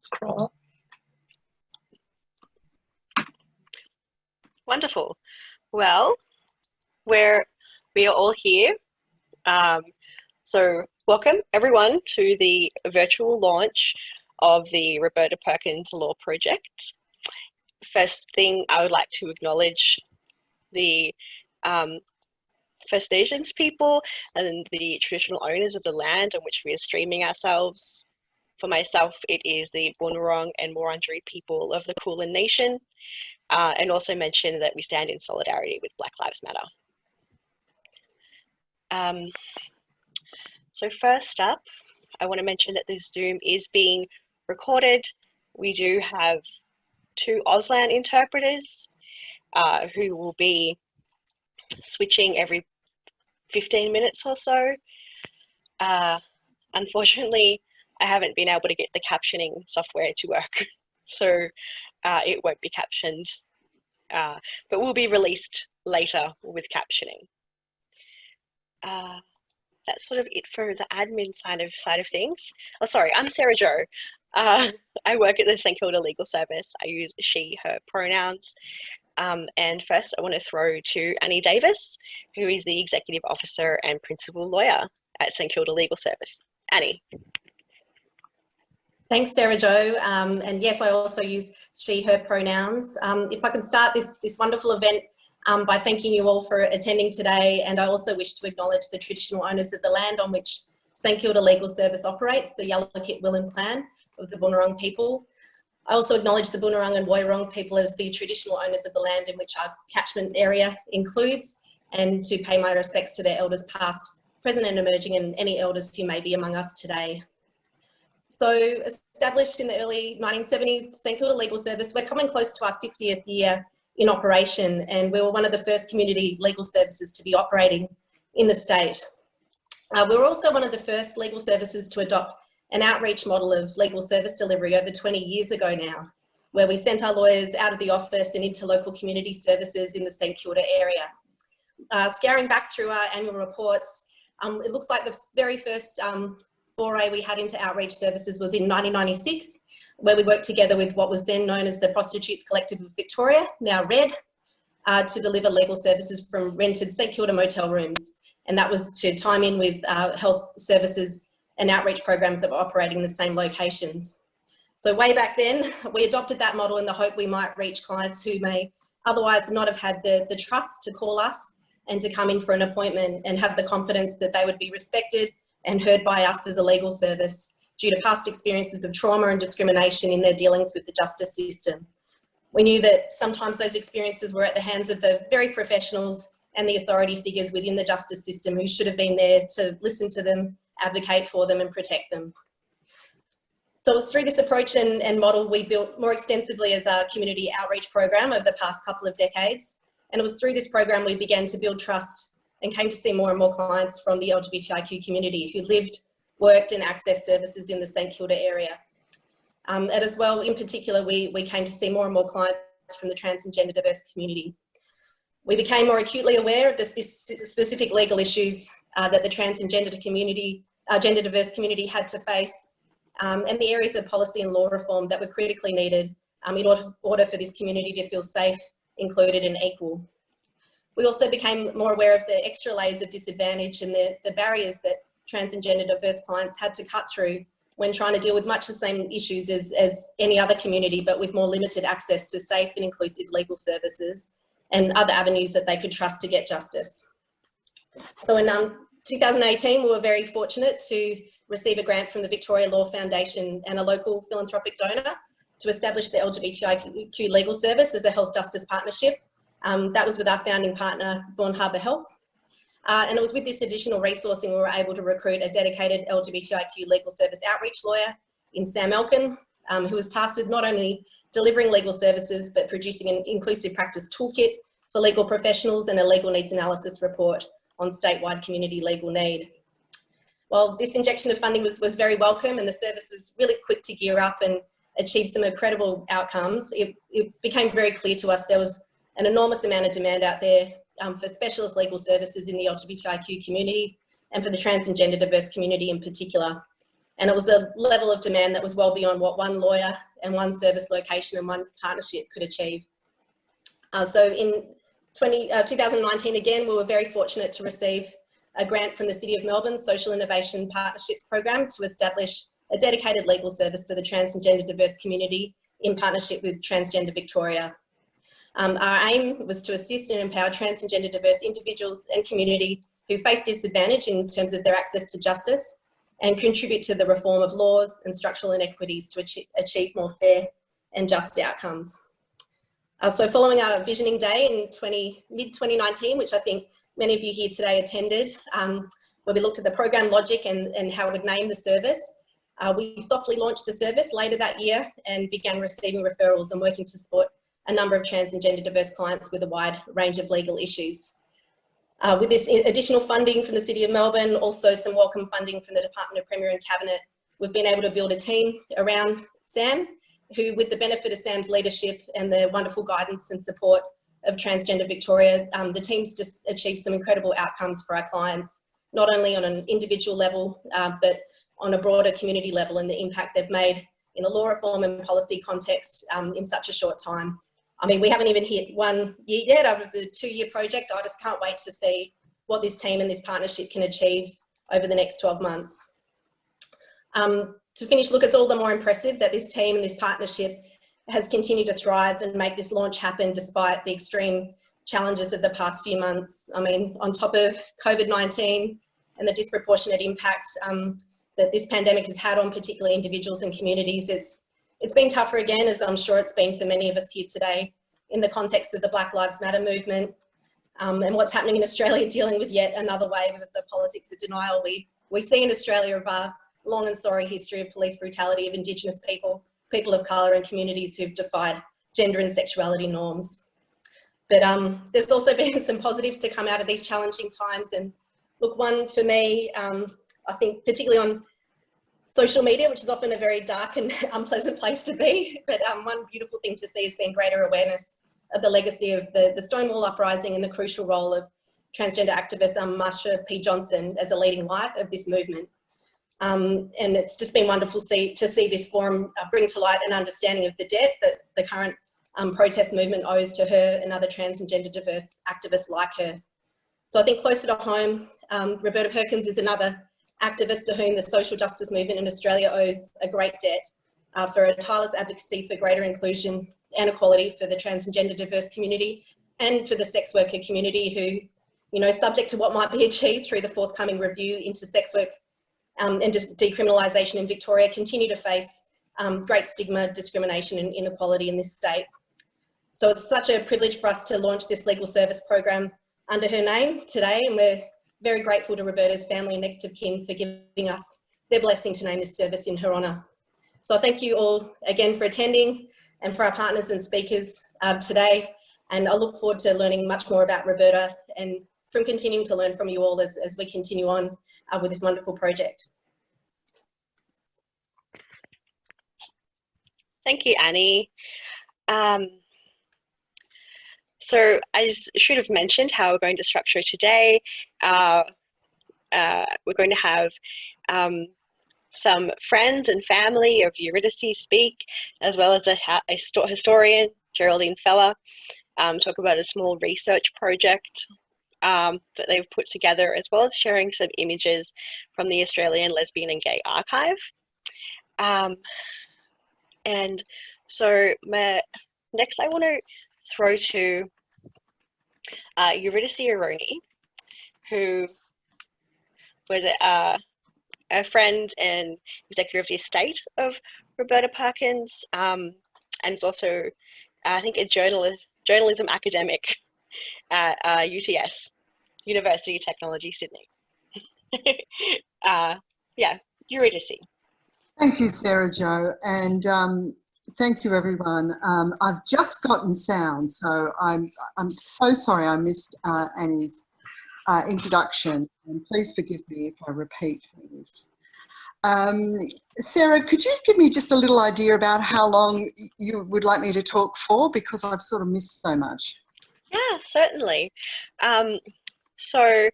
Scroll. Wonderful. Well, we are all here. So welcome everyone to the virtual launch of the Roberta Perkins Law Project. First thing, I would like to acknowledge the First Nations people and the traditional owners of the land on which we are streaming ourselves. For myself, it is the Boonwurrung and Wurundjeri people of the Kulin Nation, and also mention that we stand in solidarity with Black Lives Matter. So first up, I want to mention that this Zoom is being recorded. We do have 2 Auslan interpreters who will be switching every 15 minutes or so. Unfortunately, I haven't been able to get the captioning software to work, so it won't be captioned, but will be released later with captioning. That's sort of it for the admin side of things. Oh, sorry, I'm Sarah Jo. I work at the St Kilda Legal Service. I use she, her pronouns. And first, I want to throw to Annie Davis, who is the Executive Officer and Principal Lawyer at St Kilda Legal Service. Annie. Thanks, Sarah Jo. And yes, I also use she, her pronouns. If I can start this wonderful event by thanking you all for attending today, and I also wish to acknowledge the traditional owners of the land on which St Kilda Legal Service operates, the Yalukit Willam clan of the Boonwurrung people. I also acknowledge the Boonwurrung and Woiwurrung people as the traditional owners of the land in which our catchment area includes, and to pay my respects to their elders past, present and emerging, and any elders who may be among us today. So established in the early 1970s, St Kilda Legal Service, we're coming close to our 50th year in operation, and we were one of the first community legal services to be operating in the state. We were also one of the first legal services to adopt an outreach model of legal service delivery over 20 years ago now, where we sent our lawyers out of the office and into local community services in the St Kilda area. Scouring back through our annual reports, it looks like the very first foray we had into outreach services was in 1996, where we worked together with what was then known as the Prostitutes Collective of Victoria, now RED, to deliver legal services from rented St Kilda motel rooms. And that was to time in with health services and outreach programs that were operating in the same locations. So way back then, we adopted that model in the hope we might reach clients who may otherwise not have had the trust to call us and to come in for an appointment and have the confidence that they would be respected and heard by us as a legal service due to past experiences of trauma and discrimination in their dealings with the justice system. We knew that sometimes those experiences were at the hands of the very professionals and the authority figures within the justice system who should have been there to listen to them, advocate for them and protect them. So it was through this approach and model we built more extensively as our community outreach program over the past couple of decades. And it was through this program we began to build trust and came to see more and more clients from the LGBTIQ community who lived, worked and accessed services in the St Kilda area. And as well, in particular, we came to see more and more clients from the trans and gender diverse community. We became more acutely aware of the specific legal issues that the trans and gender diverse community had to face, and the areas of policy and law reform that were critically needed in order for this community to feel safe, included and equal. We also became more aware of the extra layers of disadvantage and the barriers that trans and gender diverse clients had to cut through when trying to deal with much the same issues as any other community, but with more limited access to safe and inclusive legal services and other avenues that they could trust to get justice. So in 2018, we were very fortunate to receive a grant from the Victoria Law Foundation and a local philanthropic donor to establish the LGBTIQ Legal Service as a health justice partnership. That was with our founding partner, Vaughan Harbour Health. And it was with this additional resourcing we were able to recruit a dedicated LGBTIQ legal service outreach lawyer in Sam Elkin, who was tasked with not only delivering legal services, but producing an inclusive practice toolkit for legal professionals and a legal needs analysis report on statewide community legal need. While this injection of funding was very welcome and the service was really quick to gear up and achieve some incredible outcomes, it became very clear to us there was an enormous amount of demand out there for specialist legal services in the LGBTIQ community and for the trans and gender diverse community in particular. And it was a level of demand that was well beyond what one lawyer and one service location and one partnership could achieve. So in 2019, again, we were very fortunate to receive a grant from the City of Melbourne Social Innovation Partnerships Program to establish a dedicated legal service for the trans and gender diverse community in partnership with Transgender Victoria. Our aim was to assist and empower trans and gender diverse individuals and community who face disadvantage in terms of their access to justice, and contribute to the reform of laws and structural inequities to achieve more fair and just outcomes. So following our visioning day in mid-2019, which I think many of you here today attended, where we looked at the program logic and how we'd name the service, we softly launched the service later that year and began receiving referrals and working to support a number of trans and gender diverse clients with a wide range of legal issues. With this additional funding from the City of Melbourne, also some welcome funding from the Department of Premier and Cabinet, we've been able to build a team around Sam, who, with the benefit of Sam's leadership and the wonderful guidance and support of Transgender Victoria, the team's just achieved some incredible outcomes for our clients, not only on an individual level, but on a broader community level, and the impact they've made in a law reform and policy context in such a short time. I mean, we haven't even hit 1 year yet out of the 2-year project. I just can't wait to see what this team and this partnership can achieve over the next 12 months. To finish, look, it's all the more impressive that this team and this partnership has continued to thrive and make this launch happen despite the extreme challenges of the past few months. I mean, on top of COVID-19 and the disproportionate impact that this pandemic has had on particular individuals and communities, it's been tougher again, as I'm sure it's been for many of us here today, in the context of the Black Lives Matter movement and what's happening in Australia, dealing with yet another wave of the politics of denial we see in Australia of our long and sorry history of police brutality of Indigenous people, people of colour and communities who've defied gender and sexuality norms. But there's also been some positives to come out of these challenging times. And look, one for me, I think particularly on social media, which is often a very dark and unpleasant place to be, but one beautiful thing to see has been greater awareness of the legacy of the Stonewall Uprising and the crucial role of transgender activist Marsha P. Johnson as a leading light of this movement. And it's just been wonderful to see this forum bring to light an understanding of the debt that the current protest movement owes to her and other trans and gender diverse activists like her. So I think closer to home, Roberta Perkins is another activist to whom the social justice movement in Australia owes a great debt for a tireless advocacy for greater inclusion and equality for the trans and gender diverse community, and for the sex worker community who, you know, subject to what might be achieved through the forthcoming review into sex work and decriminalisation in Victoria, continue to face great stigma, discrimination and inequality in this state. So it's such a privilege for us to launch this legal service program under her name today, and we're very grateful to Roberta's family and next of kin for giving us their blessing to name this service in her honour. So thank you all again for attending and for our partners and speakers today. And I look forward to learning much more about Roberta and from continuing to learn from you all as we continue on with this wonderful project. Thank you, Annie. So I should have mentioned how we're going to structure today. We're going to have some friends and family of Eurydice speak, as well as a historian, Geraldine Feller, talk about a small research project that they've put together, as well as sharing some images from the Australian Lesbian and Gay Archive. And so next I want to throw to Eurydice Aroni, who was a friend and executive of the estate of Roberta Perkins, and is also, I think, a journalism academic at UTS, University of Technology, Sydney. Yeah, Eurydice. Thank you, Sarah Jo, and thank you, everyone. I've just gotten sound, so I'm so sorry I missed Annie's introduction, and please forgive me if I repeat things. Sarah, could you give me just a little idea about how long you would like me to talk for, because I've sort of missed so much? Yeah, certainly. So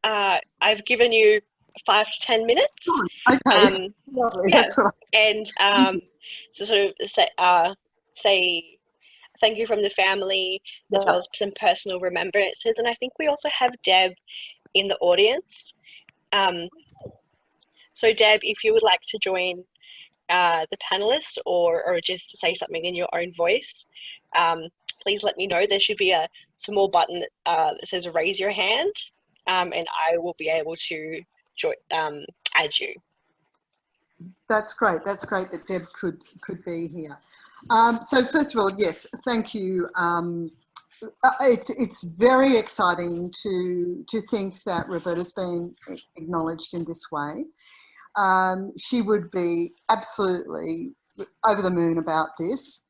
I've given you 5 to 10 minutes. Okay, lovely. Yeah, That's what and to sort of say thank you from the family, as well as some personal remembrances. And I think we also have Deb in the audience. So Deb, if you would like to join the panelists or just say something in your own voice, please let me know. There should be a small button that says raise your hand, and I will be able to join, add you. That's great. That's great that Deb could be here. So first of all, yes, thank you. It's very exciting to think that Roberta's been acknowledged in this way. She would be absolutely over the moon about this.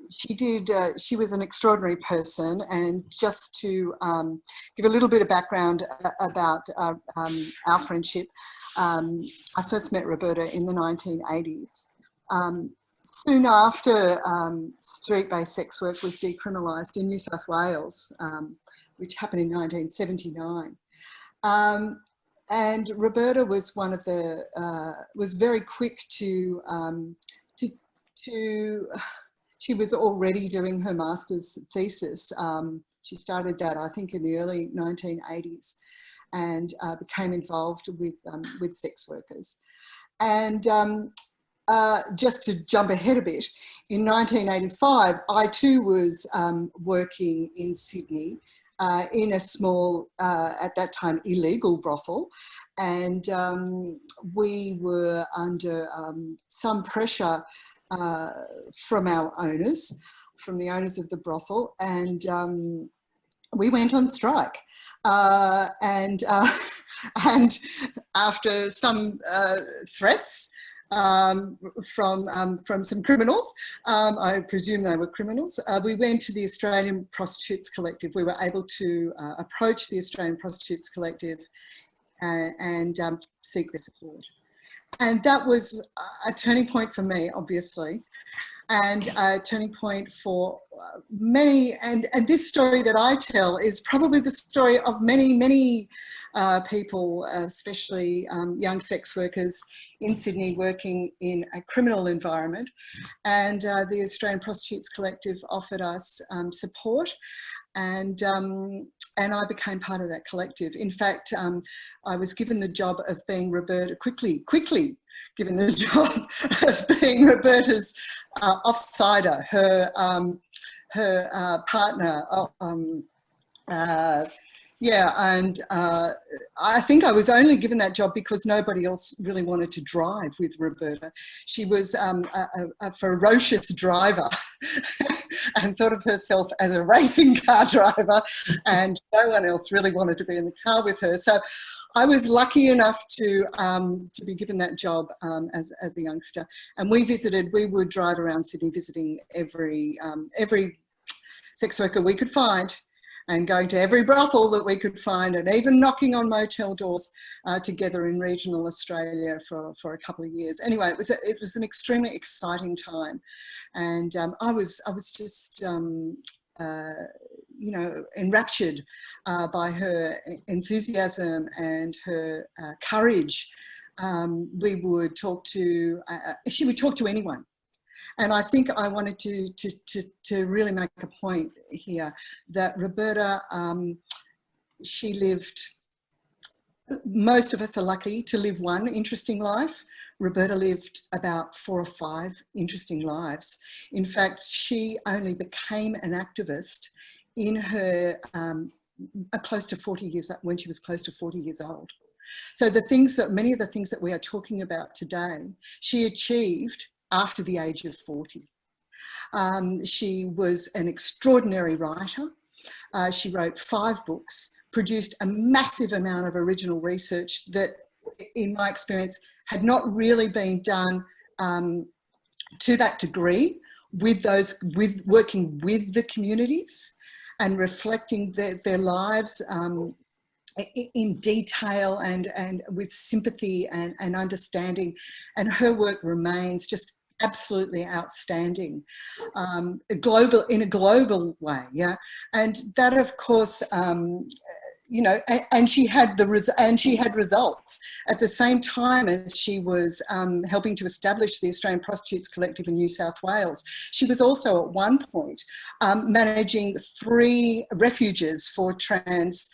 She was an extraordinary person, and just to give a little bit of background about our friendship, I first met Roberta in the 1980s. Soon after street-based sex work was decriminalised in New South Wales, which happened in 1979. And Roberta was one of the, was very quick to she was already doing her master's thesis. She started that, I think, in the early 1980s, and became involved with sex workers. And just to jump ahead a bit, in 1985, I too was working in Sydney in a small, at that time, illegal brothel. And we were under some pressure from our owners, from the owners of the brothel, and we went on strike. And after some threats from some criminals, I presume they were criminals, we went to the Australian Prostitutes Collective. We were able to approach the Australian Prostitutes Collective and seek their support. And that was a turning point for me, obviously, and a turning point for many. And this story that I tell is probably the story of many people, especially young sex workers in Sydney working in a criminal environment. And the Australian Prostitutes Collective offered us support, and I became part of that collective. In fact, I was given the job of being Roberta, quickly given the job of being Roberta's offsider, her partner. Yeah, and I think I was only given that job because nobody else really wanted to drive with Roberta. She was a ferocious driver and thought of herself as a racing car driver, and no one else really wanted to be in the car with her. So I was lucky enough to be given that job as a youngster. And we would drive around Sydney visiting every sex worker we could find, and going to every brothel that we could find, and even knocking on motel doors together in regional Australia for a couple of years. Anyway, it was an extremely exciting time, and I was just you know, enraptured by her enthusiasm and her courage. We would talk to, she would talk to anyone. And I think I wanted to really make a point here that Roberta, she lived, most of us are lucky to live one interesting life. Roberta lived about 4 or 5 interesting lives. In fact, she only became an activist in her close to 40 years, when she was close to 40 years old. So many of the things that we are talking about today, she achieved after the age of 40. She was an extraordinary writer. She wrote 5 books, produced a massive amount of original research that, in my experience, had not really been done to that degree with working with the communities and reflecting their lives in detail and with sympathy and understanding. And her work remains just absolutely outstanding, in a global way, yeah. And that, of course, you know, and she had results at the same time as she was helping to establish the Australian Prostitutes Collective in New South Wales. She was also at one point managing 3 refuges for trans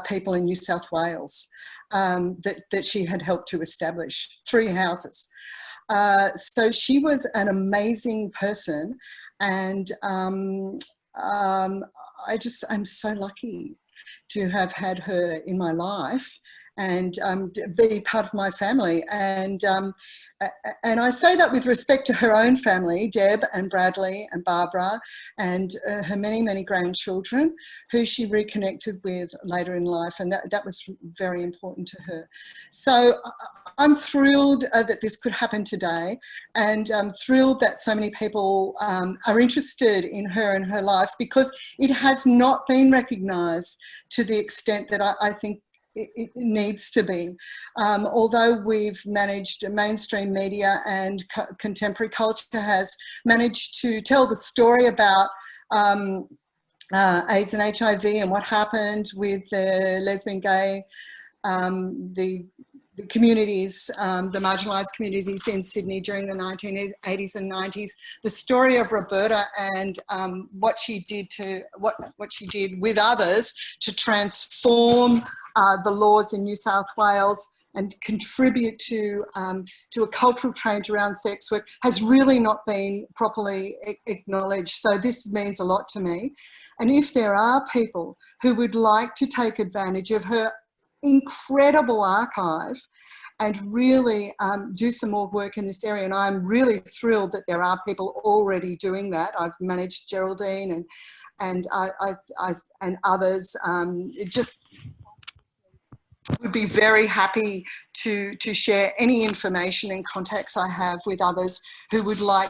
people in New South Wales that she had helped to establish, 3 houses. So she was an amazing person, and I'm so lucky to have had her in my life and be part of my family. And I say that with respect to her own family, Deb and Bradley and Barbara, and her many, many grandchildren who she reconnected with later in life. And that was very important to her. So I'm thrilled that this could happen today, and I'm thrilled that so many people are interested in her and her life, because it has not been recognised to the extent that I think it needs to be. Although we've managed mainstream media and contemporary culture has managed to tell the story about AIDS and HIV and what happened with the lesbian, gay, the communities, the marginalised communities in Sydney during the 1980s and 90s, the story of Roberta and what she did with others to transform the laws in New South Wales and contribute to a cultural change around sex work has really not been properly acknowledged. So this means a lot to me. And if there are people who would like to take advantage of her incredible archive and really do some more work in this area, and I'm really thrilled that there are people already doing that. I've managed Geraldine and others. It just would be very happy to share any information and contacts I have with others who would like.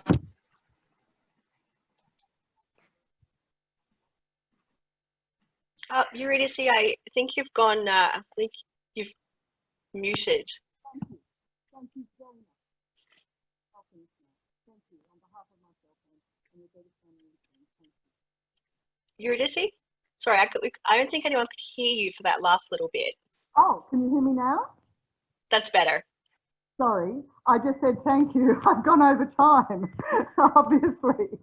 Eurydice, I think you've gone, I think you've muted. Thank you. Thank you very much. Thank you on behalf of myself and the Roberta family. Thank you. Eurydice? Sorry, I don't think anyone could hear you for that last little bit. Oh, can you hear me now? That's better. Sorry, I just said thank you. I've gone over time, obviously.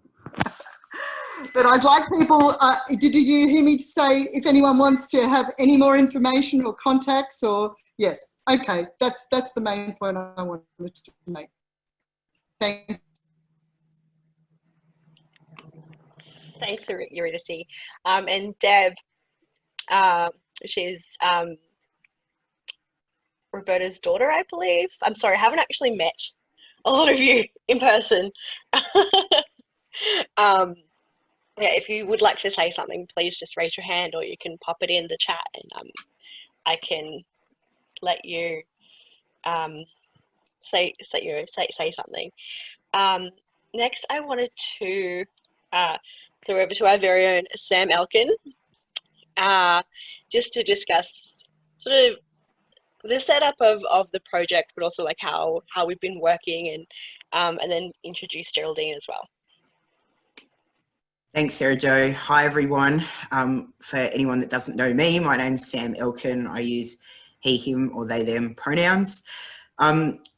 But I'd like people, did you hear me say if anyone wants to have any more information or contacts or, yes, okay, that's the main point I wanted to make. Thank you. Thanks, Eurydice. And Deb, she's Roberta's daughter, I believe. I'm sorry, I haven't actually met a lot of you in person. Yeah, if you would like to say something, please just raise your hand, or you can pop it in the chat, and I can let you say something. Next, I wanted to go over to our very own Sam Elkin, just to discuss sort of the setup of the project, but also like how we've been working, and then introduce Geraldine as well. Thanks, Sarah Jo. Hi, everyone. For anyone that doesn't know me, my name's Sam Elkin. I use he, him, or they, them pronouns.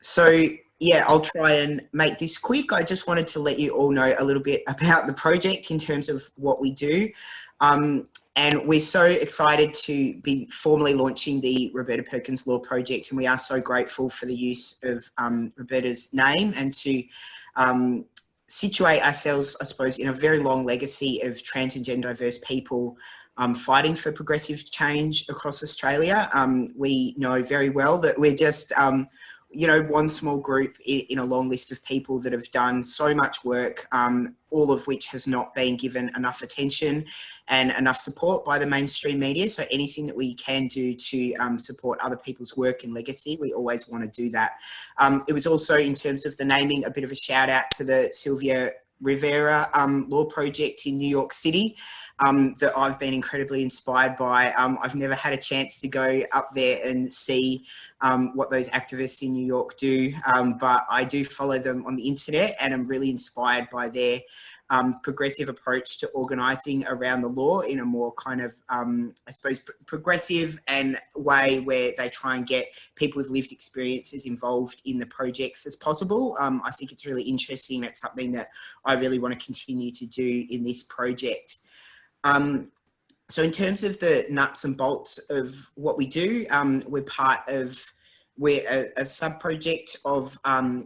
So, yeah, I'll try and make this quick. I just wanted to let you all know a little bit about the project in terms of what we do. And we're so excited to be formally launching the Roberta Perkins Law Project, and we are so grateful for the use of Roberta's name and to situate ourselves, I suppose, in a very long legacy of trans and gender diverse people fighting for progressive change across Australia. We know very well that we're just, you know, one small group in a long list of people that have done so much work, all of which has not been given enough attention and enough support by the mainstream media. So anything that we can do to support other people's work and legacy, we always want to do that. It was also, in terms of the naming, a bit of a shout out to the Sylvia Rivera Law Project in New York City. that I've been incredibly inspired by. I've never had a chance to go up there and see what those activists in New York do, but I do follow them on the internet, and I'm really inspired by their progressive approach to organising around the law in a more kind of, I suppose, progressive and way where they try and get people with lived experiences involved in the projects as possible. I think it's really interesting. It's something that I really want to continue to do in this project. So in terms of the nuts and bolts of what we do, we're a sub-project of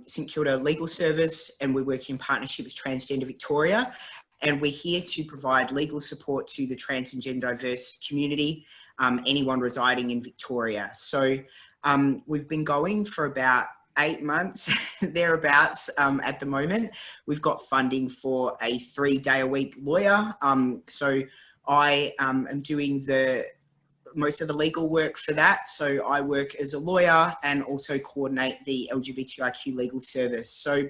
St Kilda Legal Service, and we work in partnership with Transgender Victoria, and we're here to provide legal support to the trans and gender diverse community, anyone residing in Victoria. So we've been going for about 8 months, thereabouts, at the moment. We've got funding for a 3-day-a-week lawyer. So I am doing most of the legal work for that. So I work as a lawyer and also coordinate the LGBTIQ legal service. So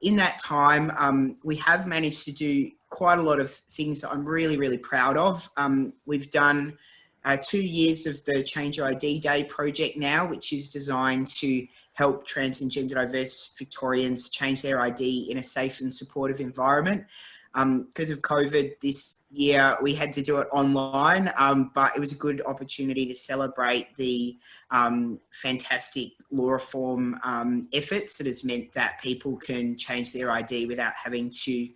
in that time, we have managed to do quite a lot of things that I'm really, really proud of. We've done 2 years of the Change Your ID Day project now, which is designed to help trans and gender diverse Victorians change their ID in a safe and supportive environment. Because of COVID this year, we had to do it online, but it was a good opportunity to celebrate the fantastic law reform efforts that has meant that people can change their ID without having to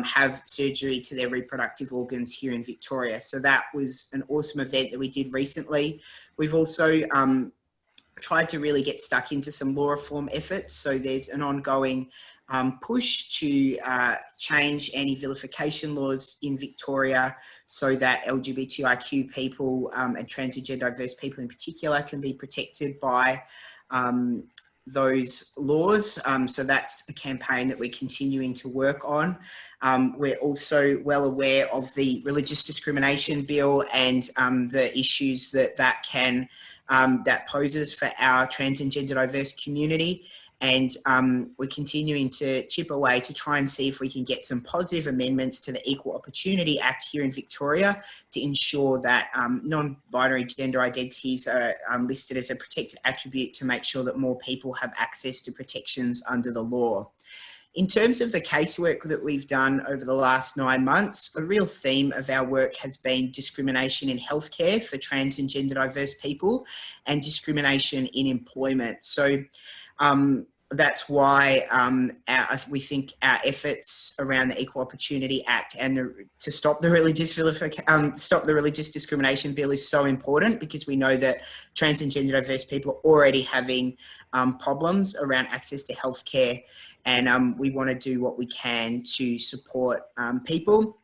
have surgery to their reproductive organs here in Victoria. So that was an awesome event that we did recently. We've also tried to really get stuck into some law reform efforts. So there's an ongoing push to change anti-vilification laws in Victoria so that LGBTIQ people and trans and gender diverse people in particular can be protected by those laws. So that's a campaign that we're continuing to work on. We're also well aware of the religious discrimination bill and the issues that poses for our trans and gender diverse community. And we're continuing to chip away to try and see if we can get some positive amendments to the Equal Opportunity Act here in Victoria to ensure that non-binary gender identities are listed as a protected attribute to make sure that more people have access to protections under the law. In terms of the casework that we've done over the last 9 months, a real theme of our work has been discrimination in healthcare for trans and gender diverse people and discrimination in employment. So that's why we think our efforts around the Equal Opportunity Act and to stop the religious discrimination bill is so important, because we know that trans and gender diverse people are already having problems around access to healthcare, and we want to do what we can to support people.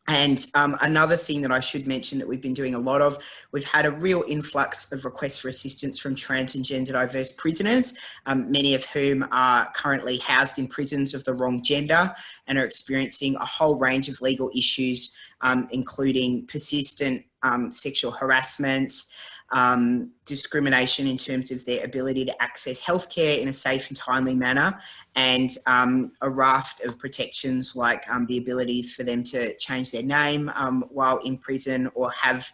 And another thing that I should mention that we've been doing a lot of, we've had a real influx of requests for assistance from trans and gender diverse prisoners, many of whom are currently housed in prisons of the wrong gender and are experiencing a whole range of legal issues, including persistent sexual harassment, discrimination in terms of their ability to access healthcare in a safe and timely manner, and a raft of protections like the ability for them to change their name while in prison, or have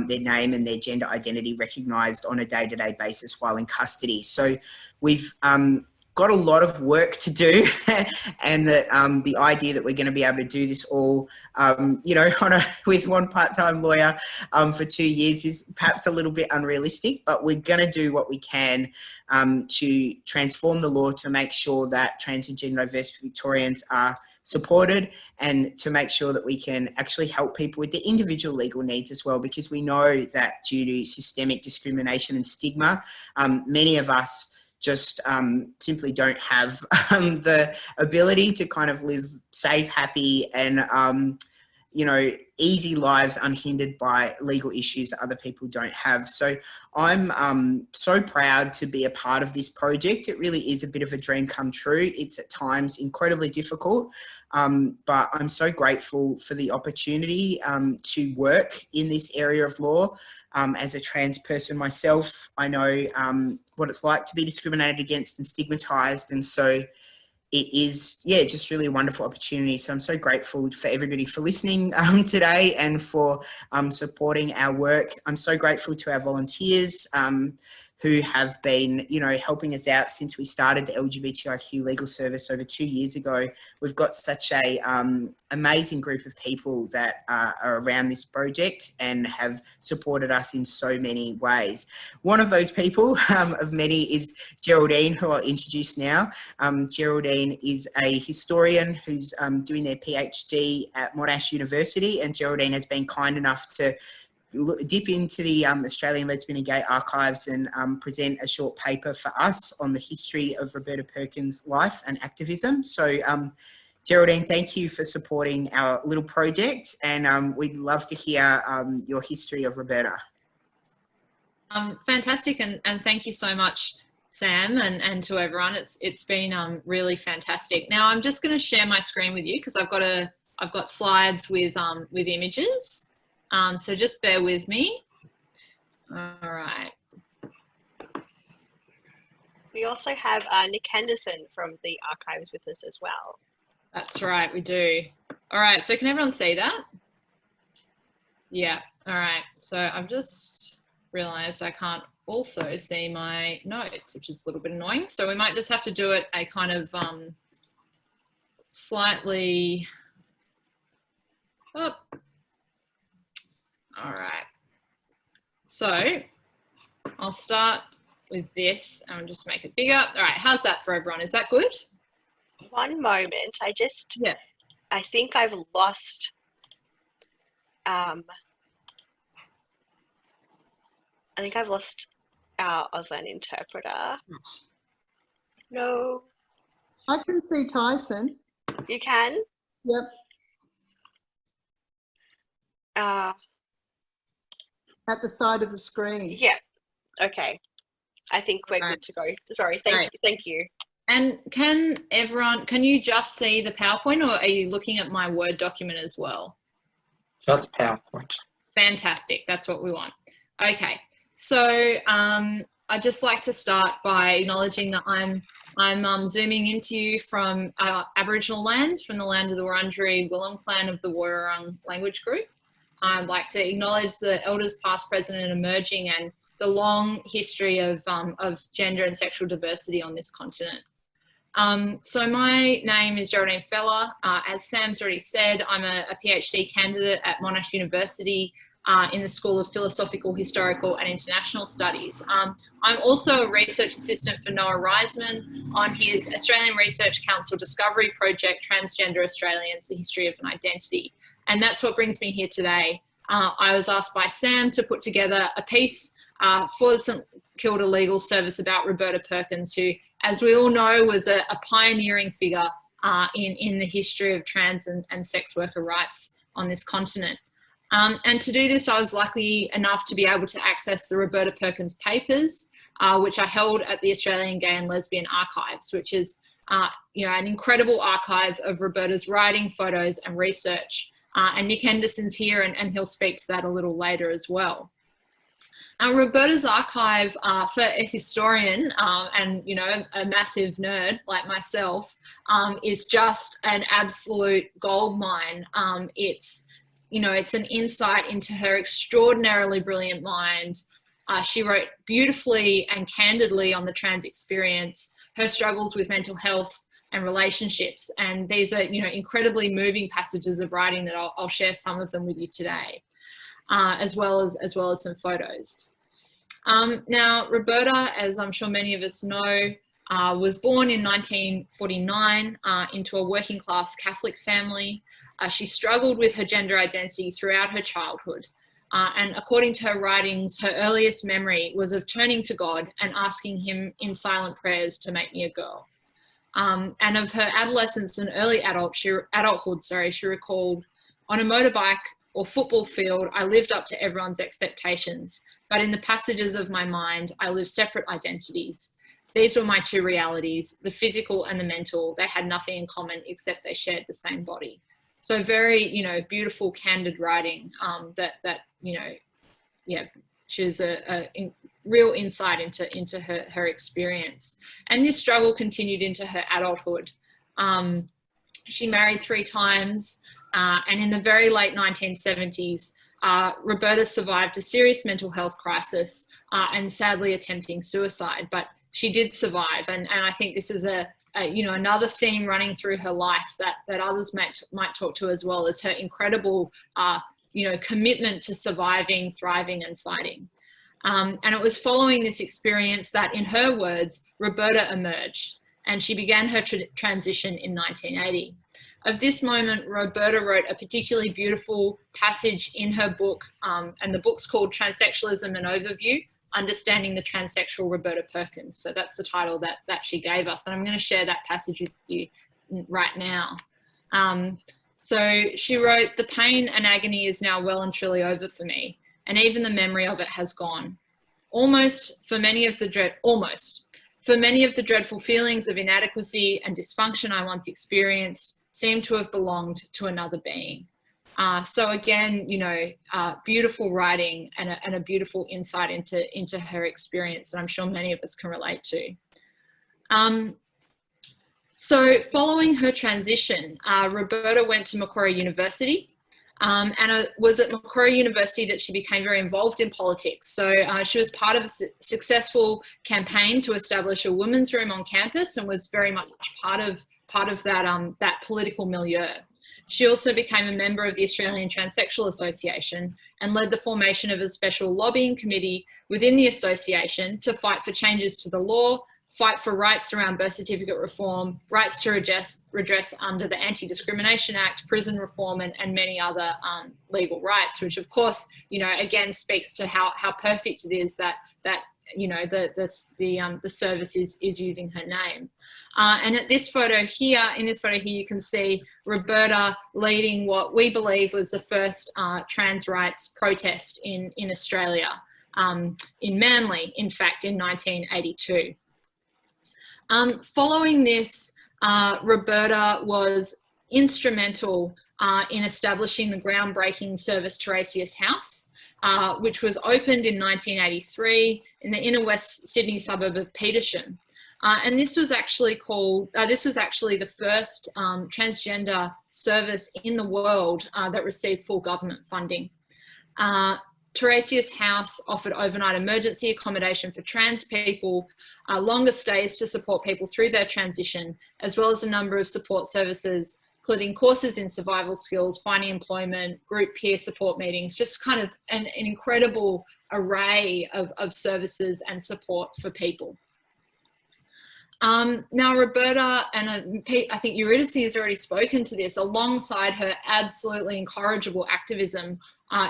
their name and their gender identity recognised on a day-to-day basis while in custody. So we've got a lot of work to do, and that the idea that we're going to be able to do this all, with one part-time lawyer for 2 years is perhaps a little bit unrealistic, but we're going to do what we can to transform the law to make sure that trans and gender diverse Victorians are supported, and to make sure that we can actually help people with their individual legal needs as well, because we know that due to systemic discrimination and stigma, many of us just simply don't have the ability to kind of live safe, happy, and easy lives unhindered by legal issues that other people don't have. So I'm so proud to be a part of this project. It really is a bit of a dream come true. It's at times incredibly difficult, but I'm so grateful for the opportunity to work in this area of law. As a trans person myself, I know what it's like to be discriminated against and stigmatised, and so it is, yeah, just really a wonderful opportunity. So I'm so grateful for everybody for listening today and for supporting our work. I'm so grateful to our volunteers who have been, you know, helping us out since we started the LGBTIQ legal service over 2 years ago. We've got such a amazing group of people that are around this project and have supported us in so many ways. One of those people of many is Geraldine, who I'll introduce now. Geraldine is a historian who's doing their PhD at Monash University, and Geraldine has been kind enough to dip into the Australian Lesbian and Gay archives and present a short paper for us on the history of Roberta Perkins' life and activism. So Geraldine, thank you for supporting our little project, and we'd love to hear your history of Roberta. Fantastic, and thank you so much, Sam, and to everyone. It's been really fantastic. Now I'm just going to share my screen with you because I've got slides with images. So just bear with me. All right. We also have Nick Henderson from the archives with us as well. That's right, we do. All right, so can everyone see that? Yeah, all right. So I've just realized I can't also see my notes, which is a little bit annoying. So we might just have to do it a kind of slightly up. All right, so I'll start with this and just make it bigger. All right, how's that for everyone? Is that good? One moment, I think I've lost, our Auslan interpreter. No. I can see Tyson. You can? Yep. At the side of the screen. Yeah. Okay. I think we're good to go. Sorry. Thank you. And can you just see the PowerPoint, or are you looking at my Word document as well? Just PowerPoint. Fantastic. That's what we want. Okay. So I'd just like to start by acknowledging that I'm zooming into you from Aboriginal lands, from the land of the Wurundjeri Willam clan of the Woiwurrung language group. I'd like to acknowledge the elders past, present and emerging, and the long history of gender and sexual diversity on this continent. So my name is Geraldine Feller. As Sam's already said, I'm a PhD candidate at Monash University in the School of Philosophical, Historical and International Studies. I'm also a research assistant for Noah Reisman on his Australian Research Council Discovery Project, Transgender Australians, the History of an Identity. And that's what brings me here today. I was asked by Sam to put together a piece for the St Kilda Legal Service about Roberta Perkins, who, as we all know, was a pioneering figure in the history of trans and sex worker rights on this continent. And to do this, I was lucky enough to be able to access the Roberta Perkins papers, which I held at the Australian Gay and Lesbian Archives, which is an incredible archive of Roberta's writing, photos and research. And Nick Henderson's here, and he'll speak to that a little later as well. Roberta's archive, for a historian and a massive nerd like myself, is just an absolute goldmine. It's an insight into her extraordinarily brilliant mind. She wrote beautifully and candidly on the trans experience, her struggles with mental health and relationships, and these are incredibly moving passages of writing that I'll share some of them with you today, as well as some photos. Now Roberta, as I'm sure many of us know, was born in 1949 into a working class Catholic family. She struggled with her gender identity throughout her childhood, and according to her writings, her earliest memory was of turning to God and asking him in silent prayers to make me a girl. And of her adolescence and early adulthood, she recalled, "On a motorbike or football field, I lived up to everyone's expectations, but in the passages of my mind, I lived separate identities. These were my two realities, the physical and the mental. They had nothing in common except they shared the same body." So very, beautiful, candid writing she's a real insight into her experience. And this struggle continued into her adulthood. She married 3 times, and in the very late 1970s, Roberta survived a serious mental health crisis and sadly attempting suicide, but she did survive. And I think this is another theme running through her life that others might talk to as well, as her incredible commitment to surviving, thriving and fighting. And it was following this experience that, in her words, Roberta emerged, and she began her transition in 1980. Of this moment, Roberta wrote a particularly beautiful passage in her book, and the book's called Transsexualism: An Overview, Understanding the Transsexual Roberta Perkins. So that's the title that she gave us, and I'm going to share that passage with you right now. So she wrote, "The pain and agony is now well and truly over for me, and even the memory of it has gone. For many of the dreadful feelings of inadequacy and dysfunction I once experienced seem to have belonged to another being." So again, beautiful writing and a beautiful insight into her experience that I'm sure many of us can relate to. So following her transition, Roberta went to Macquarie University, and it was at Macquarie University that she became very involved in politics. So she was part of a successful campaign to establish a women's room on campus, and was very much part of that political milieu. She also became a member of the Australian Transsexual Association and led the formation of a special lobbying committee within the association to fight for changes to the law, fight for rights around birth certificate reform, rights to redress under the Anti-Discrimination Act, prison reform, and many other legal rights, which of course, again speaks to how perfect it is that the service is using her name. And in this photo here, you can see Roberta leading what we believe was the first trans rights protest in Australia, in Manly, in fact, in 1982. Following this, Roberta was instrumental in establishing the groundbreaking service Tiresias House, which was opened in 1983 in the inner West Sydney suburb of Petersham. And this was actually the first transgender service in the world that received full government funding. Tiresias House offered overnight emergency accommodation for trans people, longer stays to support people through their transition, as well as a number of support services, including courses in survival skills, finding employment, group peer support meetings, just kind of an incredible array of services and support for people. Now Roberta, and I think Eurydice has already spoken to this, alongside her absolutely incorrigible activism,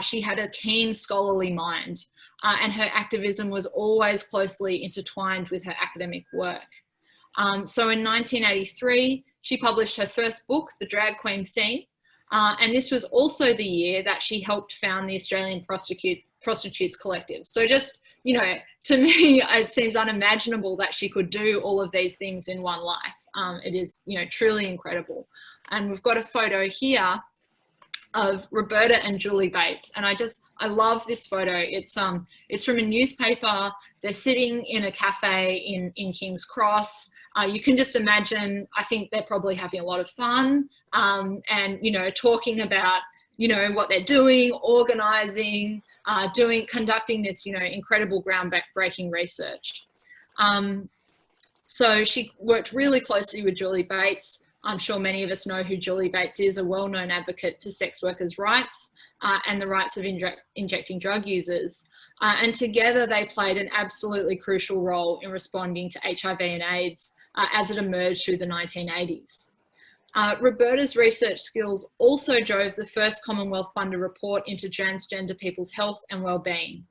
she had a keen scholarly mind, and her activism was always closely intertwined with her academic work. So in 1983, she published her first book, The Drag Queen Scene, and this was also the year that she helped found the Australian Prostitutes Collective. So just, to me, it seems unimaginable that she could do all of these things in one life. It is, truly incredible. And we've got a photo here of Roberta and Julie Bates, and I love this photo. It's from a newspaper. They're sitting in a cafe in King's Cross. You can just imagine, I think they're probably having a lot of fun, and talking about what they're doing, organising, conducting this incredible groundbreaking research. So she worked really closely with Julie Bates. I'm sure many of us know who Julie Bates is, a well-known advocate for sex workers' rights and the rights of injecting drug users. And together they played an absolutely crucial role in responding to HIV and AIDS as it emerged through the 1980s. Roberta's research skills also drove the first Commonwealth-funded report into transgender people's health and well-being.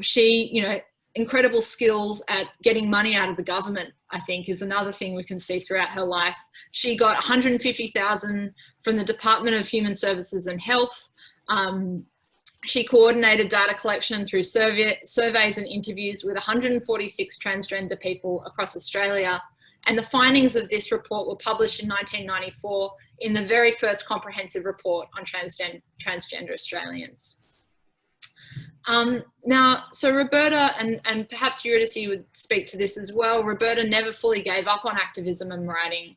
She, incredible skills at getting money out of the government, I think, is another thing we can see throughout her life. She got $150,000 from the Department of Human Services and Health. She coordinated data collection through surveys and interviews with 146 transgender people across Australia. And the findings of this report were published in 1994 in the very first comprehensive report on transgender Australians. Now, so Roberta, and perhaps Eurydice would speak to this as well, Roberta never fully gave up on activism and writing,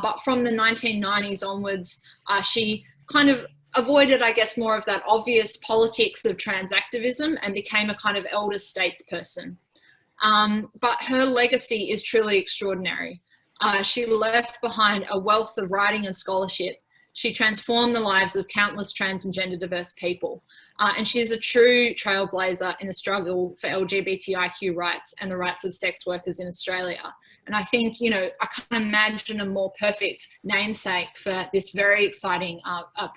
but from the 1990s onwards, she kind of avoided, I guess, more of that obvious politics of trans activism and became a kind of elder statesperson. But her legacy is truly extraordinary. She left behind a wealth of writing and scholarship. She transformed the lives of countless trans and gender diverse people. And she is a true trailblazer in the struggle for LGBTIQ rights and the rights of sex workers in Australia. And I think, you know, I can't imagine a more perfect namesake for this very exciting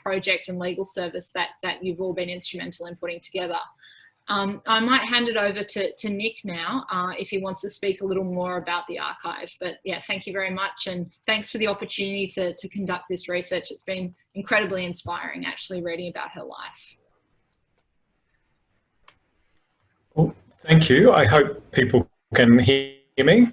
project and legal service that you've all been instrumental in putting together. I might hand it over to Nick now, if he wants to speak a little more about the archive. But yeah, thank you very much. And thanks for the opportunity to conduct this research. It's been incredibly inspiring, actually, reading about her life. Well, thank you. I hope people can hear me,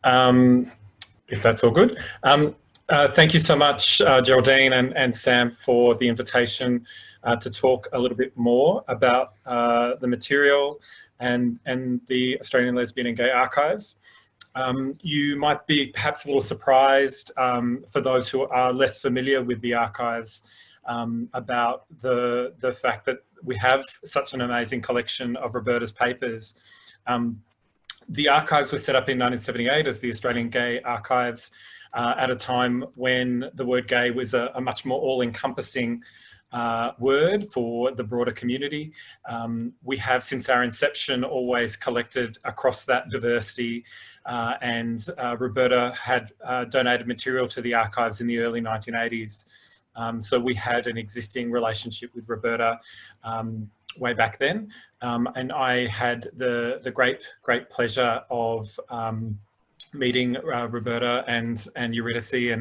if that's all good. Thank you so much, Geraldine and Sam, for the invitation to talk a little bit more about the material and the Australian Lesbian and Gay Archives. You might be perhaps a little surprised, for those who are less familiar with the archives, about the fact that we have such an amazing collection of Roberta's papers. The archives were set up in 1978 as the Australian Gay Archives at a time when the word gay was a much more all-encompassing word for the broader community. We have, since our inception, always collected across that diversity, and Roberta had donated material to the archives in the early 1980s. So we had an existing relationship with Roberta way back then, and I had the great pleasure of meeting Roberta and Eurydice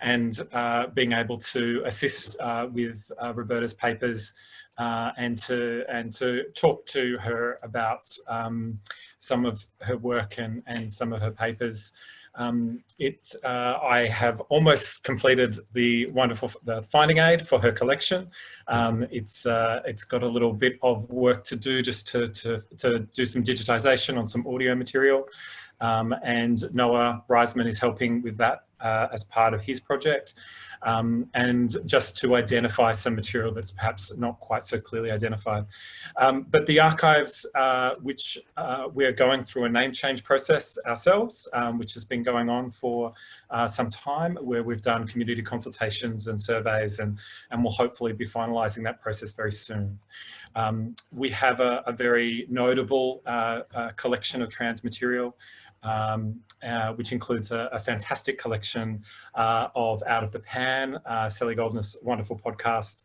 and being able to assist with Roberta's papers and to talk to her about some of her work and some of her papers. I have almost completed the finding aid for her collection. It's got a little bit of work to do just to do some digitisation on some audio material. And Noah Reisman is helping with that as part of his project. And just to identify some material that's perhaps not quite so clearly identified. But the archives, which we are going through a name change process ourselves, which has been going on for some time, where we've done community consultations and surveys, and we'll hopefully be finalising that process very soon. We have a very notable collection of trans material, which includes a fantastic collection of Out of the Pan, Sally Goldner's wonderful podcast.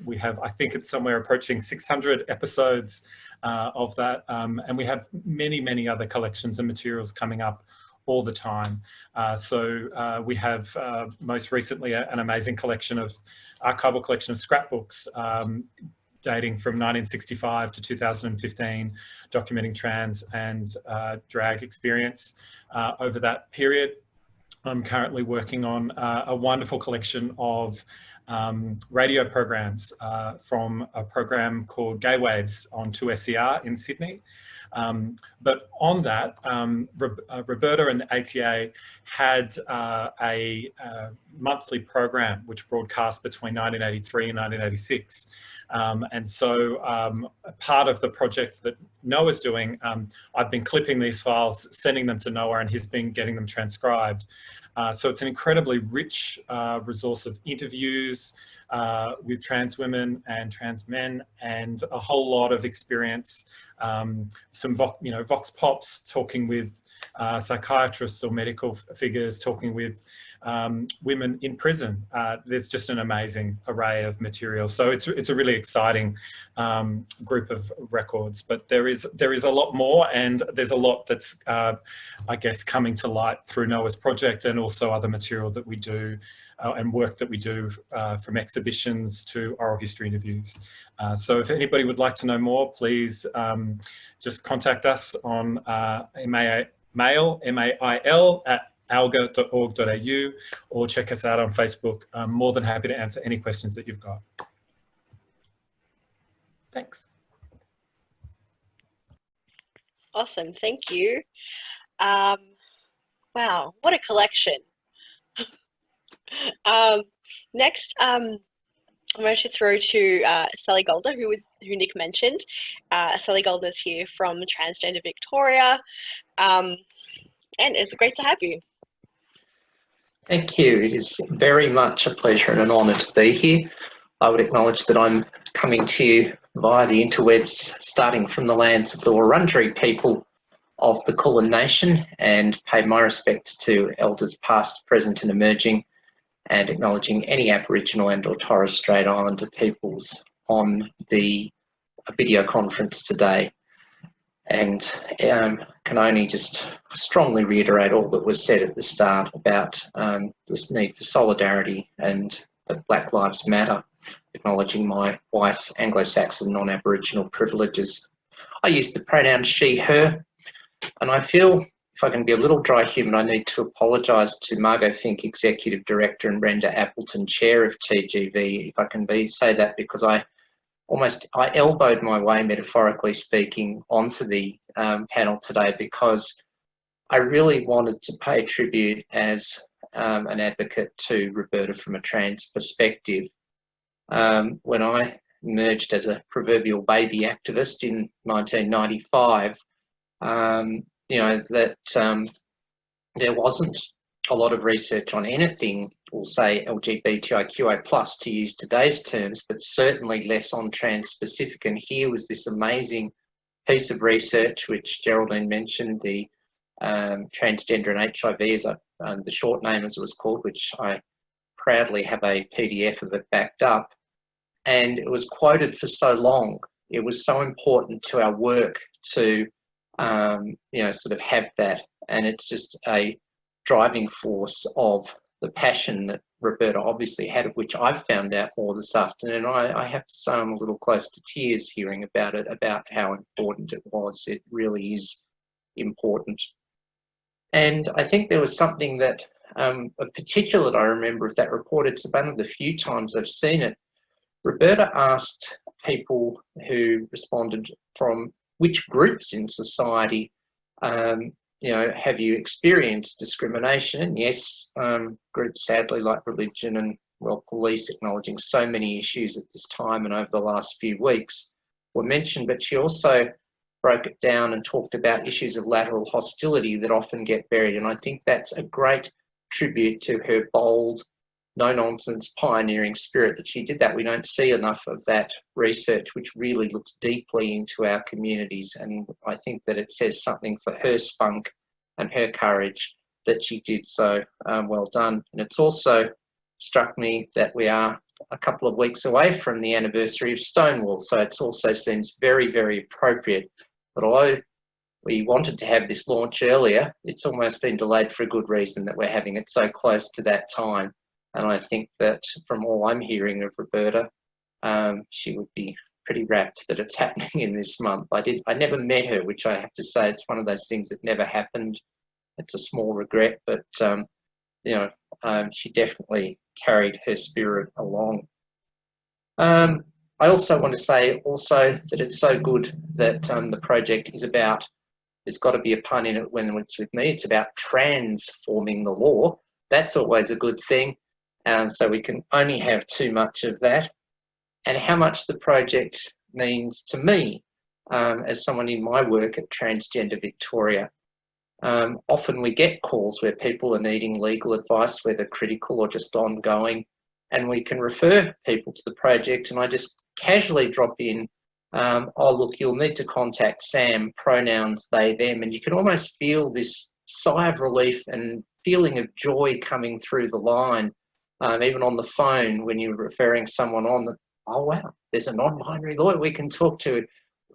We have, I think it's somewhere approaching 600 episodes of that, and we have many other collections and materials coming up all the time. So we have most recently an amazing archival collection of scrapbooks dating from 1965 to 2015, documenting trans and drag experience over that period. I'm currently working on a wonderful collection of radio programs from a program called Gay Waves on 2SER in Sydney. But on that, Roberta and the ATA had a monthly program which broadcast between 1983 and 1986. And so part of the project that Noah's doing, I've been clipping these files, sending them to Noah, and he's been getting them transcribed. So it's an incredibly rich resource of interviews with trans women and trans men, and a whole lot of experience. Some vox pops, talking with psychiatrists or medical figures, talking with women in prison. There's just an amazing array of material. So it's a really exciting group of records. But there is a lot more, and there's a lot that's I guess coming to light through Noah's project, and also other material that we do and work that we do from exhibitions to oral history interviews. So if anybody would like to know more, please just contact us on mail, M-A-I-L, at alga.org.au, or check us out on Facebook. I'm more than happy to answer any questions that you've got. Thanks. Awesome, thank you. Wow, what a collection. Next, I'm going to throw to Sally Golder, who Nick mentioned. Sally Golder is here from Transgender Victoria, and it's great to have you. Thank you. It is very much a pleasure and an honour to be here. I would acknowledge that I'm coming to you via the interwebs, starting from the lands of the Wurundjeri people of the Kulin Nation, and pay my respects to elders past, present and emerging, and acknowledging any Aboriginal and or Torres Strait Islander peoples on the video conference today. And can only just strongly reiterate all that was said at the start about this need for solidarity and that Black Lives Matter, acknowledging my white Anglo-Saxon non-Aboriginal privileges. I use the pronoun she, her, and I feel, if I can be a little dry human, I need to apologise to Margot Fink, Executive Director, and Brenda Appleton, Chair of TGV, if I can say that, because I elbowed my way, metaphorically speaking, onto the panel today because I really wanted to pay tribute as an advocate to Roberta from a trans perspective. When I emerged as a proverbial baby activist in 1995, you know, that there wasn't a lot of research on anything, we'll say LGBTIQA+, to use today's terms, but certainly less on trans-specific. And here was this amazing piece of research, which Geraldine mentioned, the Transgender and HIV, is the short name as it was called, which I proudly have a PDF of it backed up. And it was quoted for so long. It was so important to our work to, you know, sort of have that. And it's just a driving force of the passion that Roberta obviously had, of which I've found out more this afternoon. I have to say I'm a little close to tears hearing about it, about how important it was. It really is important. And I think there was something that of particular that I remember of that report. It's one of the few times I've seen it. Roberta asked people who responded from which groups in society, you know, have you experienced discrimination? And yes, groups sadly like religion and, well, police, acknowledging so many issues at this time and over the last few weeks, were mentioned, but she also broke it down and talked about issues of lateral hostility that often get buried. And I think that's a great tribute to her bold, no-nonsense pioneering spirit that she did that. We don't see enough of that research, which really looks deeply into our communities. And I think that it says something for her spunk and her courage that she did so. Well done. And it's also struck me that we are a couple of weeks away from the anniversary of Stonewall. So it also seems very, very appropriate. But although we wanted to have this launch earlier, it's almost been delayed for a good reason, that we're having it so close to that time. And I think that from all I'm hearing of Roberta, she would be pretty rapt that it's happening in this month. I never met her, which I have to say, it's one of those things that never happened. It's a small regret, but you know, she definitely carried her spirit along. I also want to say also that it's so good that the project is about, there's got to be a pun in it when it's with me, it's about transforming the law. That's always a good thing. So we can only have too much of that. And how much the project means to me as someone in my work at Transgender Victoria. Often we get calls where people are needing legal advice, whether critical or just ongoing, and we can refer people to the project, and I just casually drop in, oh look, you'll need to contact Sam, pronouns they, them, and you can almost feel this sigh of relief and feeling of joy coming through the line. Even on the phone when you're referring someone on, that, oh wow, there's a non-binary lawyer we can talk to.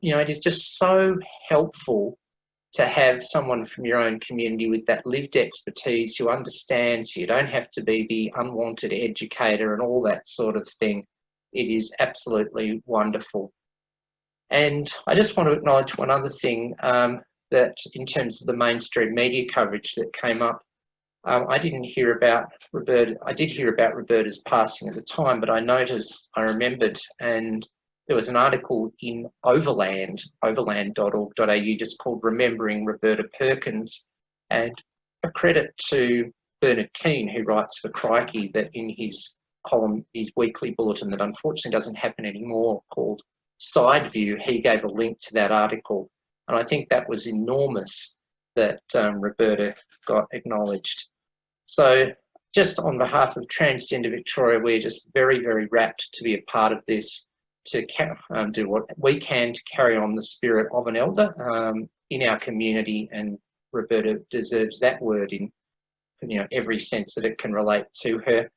You know, it is just so helpful to have someone from your own community with that lived expertise who understands you. Don't have to be the unwanted educator and all that sort of thing. It is absolutely wonderful. And I just want to acknowledge one other thing, that in terms of the mainstream media coverage that came up, I didn't hear about Roberta. I did hear about Roberta's passing at the time, but I remembered, and there was an article in overland.org.au, just called Remembering Roberta Perkins, and a credit to Bernard Keane, who writes for Crikey, that in his column, his weekly bulletin that unfortunately doesn't happen anymore, called Side View, he gave a link to that article. And I think that was enormous that Roberta got acknowledged. So just on behalf of Transgender Victoria, we're just very, very rapt to be a part of this, to do what we can to carry on the spirit of an elder in our community, and Roberta deserves that word in every sense that it can relate to her.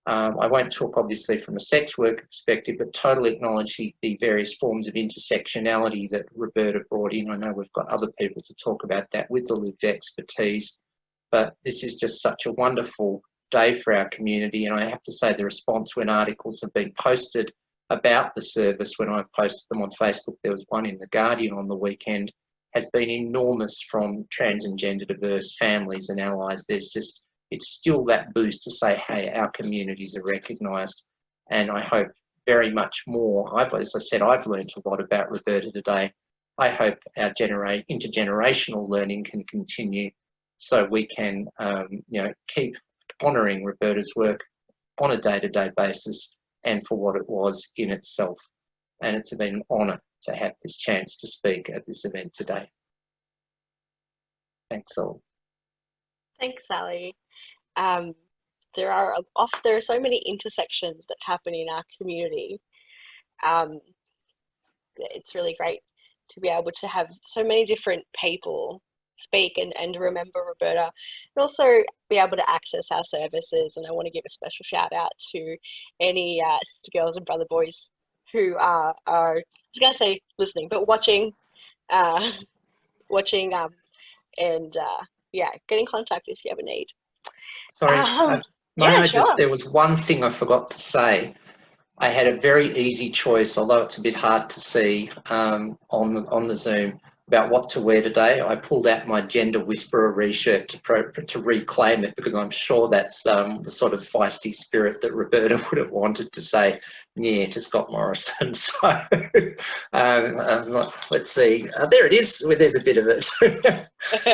I won't talk obviously from a sex worker perspective, but totally acknowledge the various forms of intersectionality that Roberta brought in. I know we've got other people to talk about that with the lived expertise, but this is just such a wonderful day for our community. And I have to say, the response when articles have been posted about the service, when I've posted them on Facebook, there was one in The Guardian on the weekend, has been enormous from trans and gender diverse families and allies. It's still that boost to say, hey, our communities are recognised. And I hope very much more. As I said, I've learned a lot about Roberta today. I hope our intergenerational learning can continue, so we can keep honouring Roberta's work on a day-to-day basis and for what it was in itself. And it's been an honour to have this chance to speak at this event today. Thanks all. Thanks, Sally. There are so many intersections that happen in our community. It's really great to be able to have so many different people speak and remember Roberta, and also be able to access our services. And I want to give a special shout out to any sister girls and brother boys who are I was going to say listening, but watching, and get in contact if you ever need. Sorry, Sure. there was one thing I forgot to say. I had a very easy choice, although it's a bit hard to see on the Zoom, about what to wear today. I pulled out my Gender Whisperer re-shirt to reclaim it, because I'm sure that's the sort of feisty spirit that Roberta would have wanted to say, yeah, to Scott Morrison. So let's see. There it is. There's a bit of it.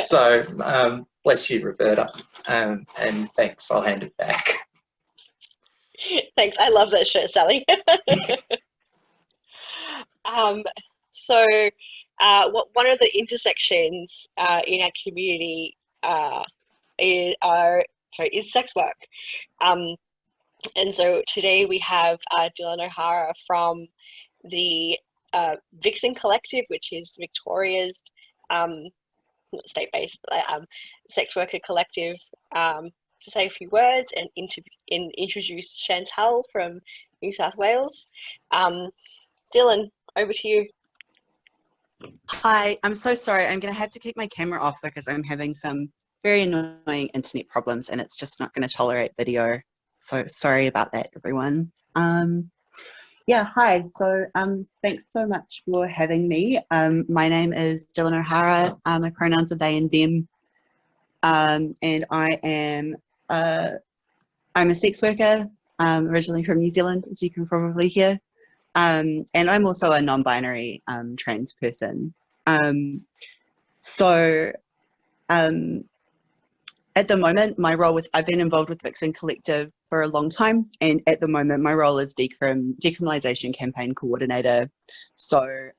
So bless you, Roberta, and thanks. I'll hand it back. Thanks. I love that shirt, Sally. One of the intersections in our community is sex work. And so today we have Dylan O'Hara from the Vixen Collective, which is Victoria's state-based sex worker collective, to say a few words and introduce Chantal from New South Wales. Dylan, over to you. Hi, I'm so sorry. I'm going to have to keep my camera off because I'm having some very annoying internet problems and it's just not going to tolerate video. So sorry about that, everyone. Yeah, hi. So thanks so much for having me. My name is Dylan O'Hara. My pronouns are they and them. And I am I'm a sex worker, originally from New Zealand, as you can probably hear. And I'm also a non-binary trans person. At the moment, my role I've been involved with Vixen Collective for a long time, and at the moment my role is decriminalisation campaign coordinator. So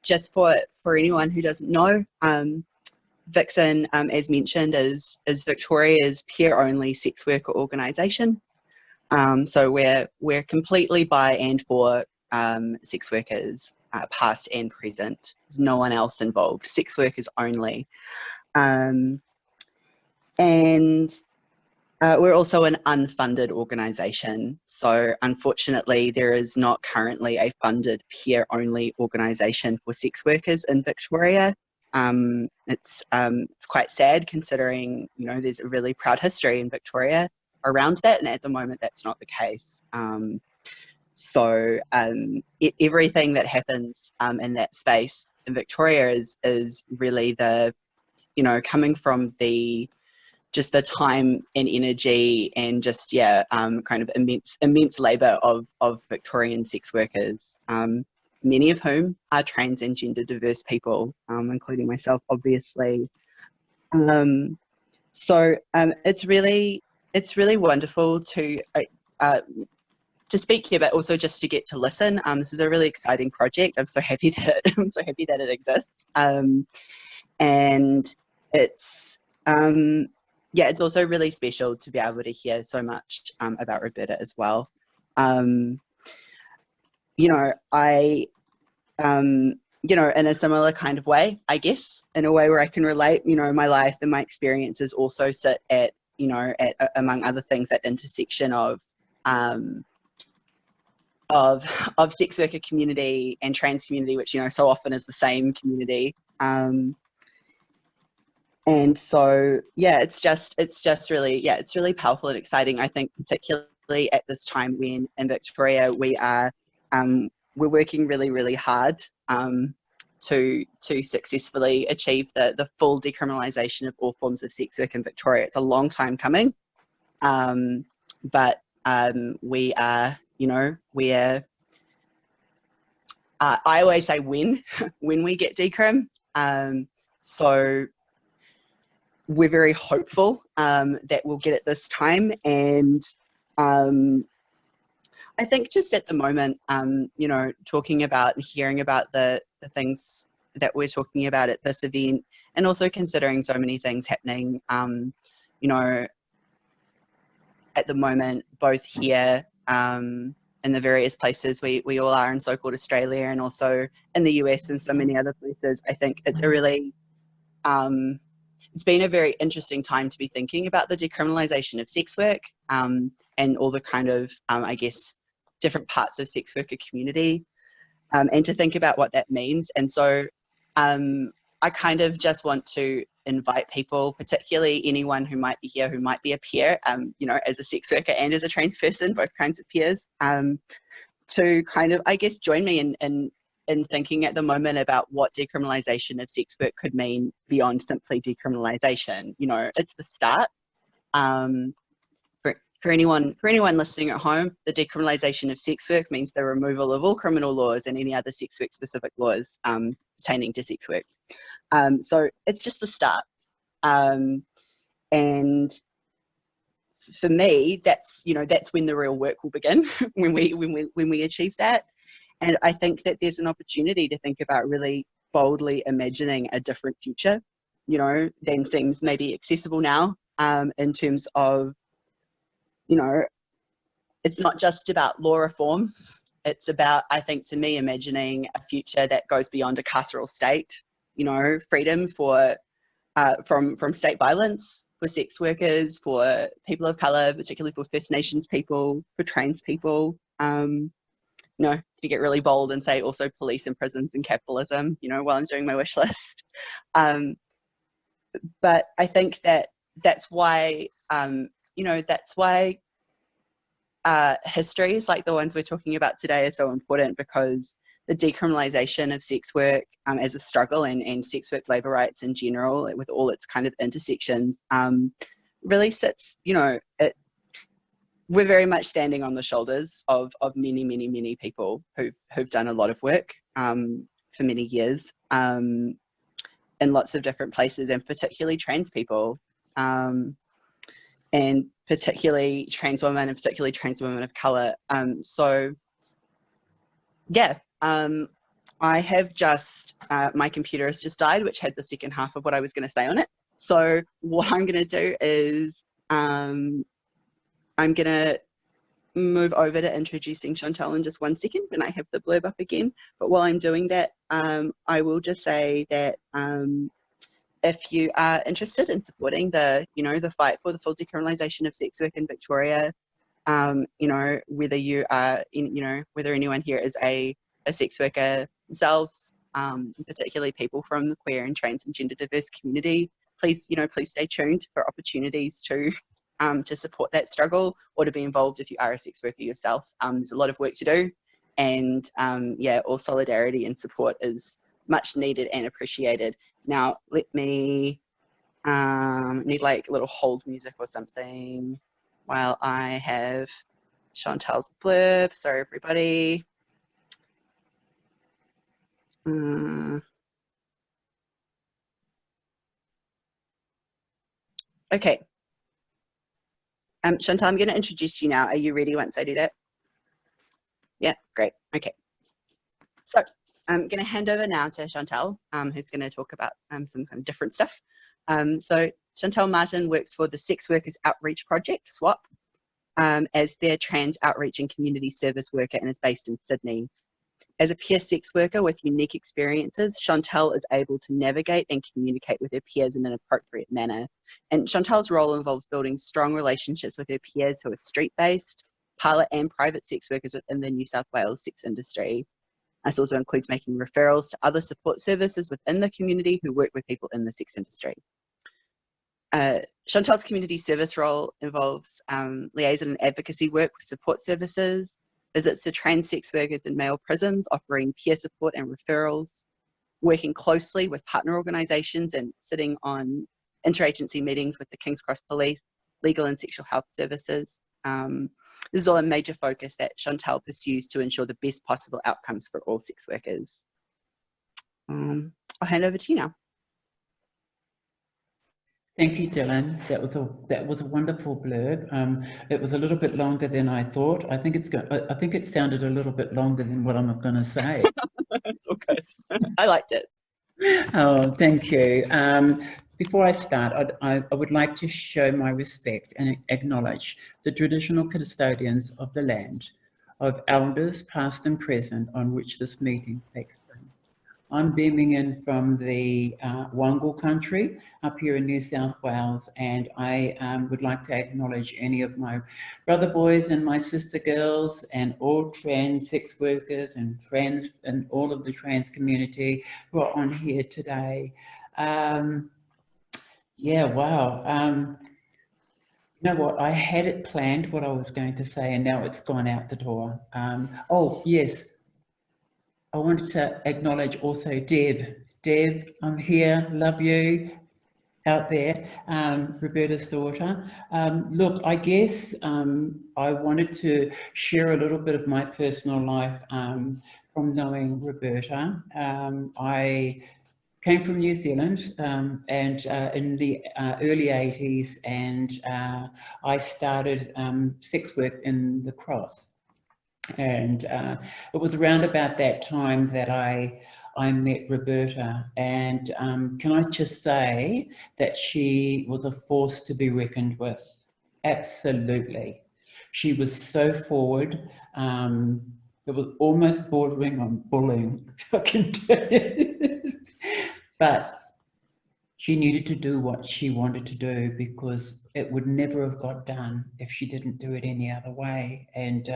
just for anyone who doesn't know, Vixen, as mentioned, is Victoria's peer-only sex worker organisation. So we're completely by and for sex workers, past and present. There's no one else involved, sex workers only. And we're also an unfunded organisation. So unfortunately, there is not currently a funded peer-only organisation for sex workers in Victoria. It's quite sad, considering, you know, there's a really proud history in Victoria around that, and at the moment that's not the case. Everything that happens in that space in Victoria is really coming from the just the time and energy and just, yeah, kind of immense labour of Victorian sex workers, many of whom are trans and gender diverse people, including myself, obviously. So it's really wonderful to speak here, but also just to get to listen. This is a really exciting project. I'm so happy that it exists. And it's yeah, it's also really special to be able to hear so much about Roberta as well. You know, you know, in a similar kind of way, I guess, in a way where I can relate, you know, my life and my experiences also sit at, you know, among other things, that intersection of sex worker community and trans community, which, you know, so often is the same community. And so, yeah, it's just really, yeah, it's really powerful and exciting. I think particularly at this time when in Victoria we're working really, really hard to successfully achieve the full decriminalisation of all forms of sex work in Victoria. It's a long time coming, but we are, you know, we're, I always say when we get decrim. So we're very hopeful that we'll get it this time. And I think just at the moment, you know, talking about and hearing about the things that we're talking about at this event, and also considering so many things happening, you know, at the moment, both here in the various places we all are in so-called Australia, and also in the US and so many other places. I think it's a really, it's been a very interesting time to be thinking about the decriminalisation of sex work and all the kind of, I guess, different parts of sex worker community, and to think about what that means. And so I kind of just want to invite people, particularly anyone who might be here, who might be a peer, you know, as a sex worker and as a trans person, both kinds of peers, to kind of, I guess, join me in thinking at the moment about what decriminalisation of sex work could mean beyond simply decriminalisation. You know, it's the start. For anyone listening at home, the decriminalisation of sex work means the removal of all criminal laws and any other sex work specific laws pertaining to sex work. So it's just the start. And for me, that's, you know, that's when the real work will begin, when we achieve that. And I think that there's an opportunity to think about really boldly imagining a different future, you know, than seems maybe accessible now, in terms of, you know, it's not just about law reform. It's about, I think, to me, imagining a future that goes beyond a carceral state, you know, freedom for from state violence for sex workers, for people of colour, particularly for First Nations people, for trans people. You know, to get really bold and say also police and prisons and capitalism, you know, while I'm doing my wish list. But I think that that's why, you know, that's why histories like the ones we're talking about today are so important, because the decriminalisation of sex work as a struggle, and sex work labour rights in general, with all its kind of intersections, really sits, you know, we're very much standing on the shoulders of many people who've done a lot of work for many years in lots of different places, and particularly trans people, and particularly trans women, and particularly trans women of colour. So yeah, I have just, my computer has just died, which had the second half of what I was going to say on it. So what I'm going to do is I'm going to move over to introducing Chantal in just 1 second when I have the blurb up again. But while I'm doing that, I will just say that if you are interested in supporting the, you know, the fight for the full decriminalisation of sex work in Victoria, you know, whether you are, you know, whether anyone here is a sex worker themselves, particularly people from the queer and trans and gender diverse community, please, you know, please stay tuned for opportunities to support that struggle, or to be involved if you are a sex worker yourself. There's a lot of work to do, and yeah, all solidarity and support is much needed and appreciated. Now, let me Need like a little hold music or something while I have Chantal's blurb. Sorry, everybody. Okay. Chantal, I'm going to introduce you now. Are you ready once I do that? Yeah, great. Okay. So I'm going to hand over now to Chantal, who's going to talk about some kind of different stuff. So Chantal Martin works for the Sex Workers Outreach Project, SWAP, as their trans outreach and community service worker, and is based in Sydney. As a peer sex worker with unique experiences, Chantal is able to navigate and communicate with her peers in an appropriate manner. And Chantal's role involves building strong relationships with her peers who are street-based, pilot and private sex workers within the New South Wales sex industry. This also includes making referrals to other support services within the community who work with people in the sex industry. Chantal's community service role involves liaison and advocacy work with support services, visits to trans sex workers in male prisons, offering peer support and referrals, working closely with partner organisations and sitting on interagency meetings with the King's Cross Police, legal and sexual health services. This is all a major focus that Chantal pursues to ensure the best possible outcomes for all sex workers. I'll hand over to you now. Thank you, Dylan. That was a wonderful blurb. It was a little bit longer than I thought. I think it sounded a little bit longer than what I'm going to say. It's all good. I liked it. Oh, thank you. Before I start, I would like to show my respect and acknowledge the traditional custodians of the land, of elders past and present on which this meeting takes place. I'm beaming in from the Wangal country up here in New South Wales, and I would like to acknowledge any of my brother boys and my sister girls and all trans sex workers and all of the trans community who are on here today. Yeah, wow. You know what, I had it planned what I was going to say, and now it's gone out the door. Oh, yes. I wanted to acknowledge also Deb. Deb, I'm here, love you out there, Roberta's daughter. Look, I guess I wanted to share a little bit of my personal life from knowing Roberta. I came from New Zealand and in the early 80s, and I started sex work in the Cross. And it was around about that time that I met Roberta, and can I just say that she was a force to be reckoned with. Absolutely. She was so forward. It was almost bordering on bullying, I can tell you. But she needed to do what she wanted to do, because it would never have got done if she didn't do it any other way. And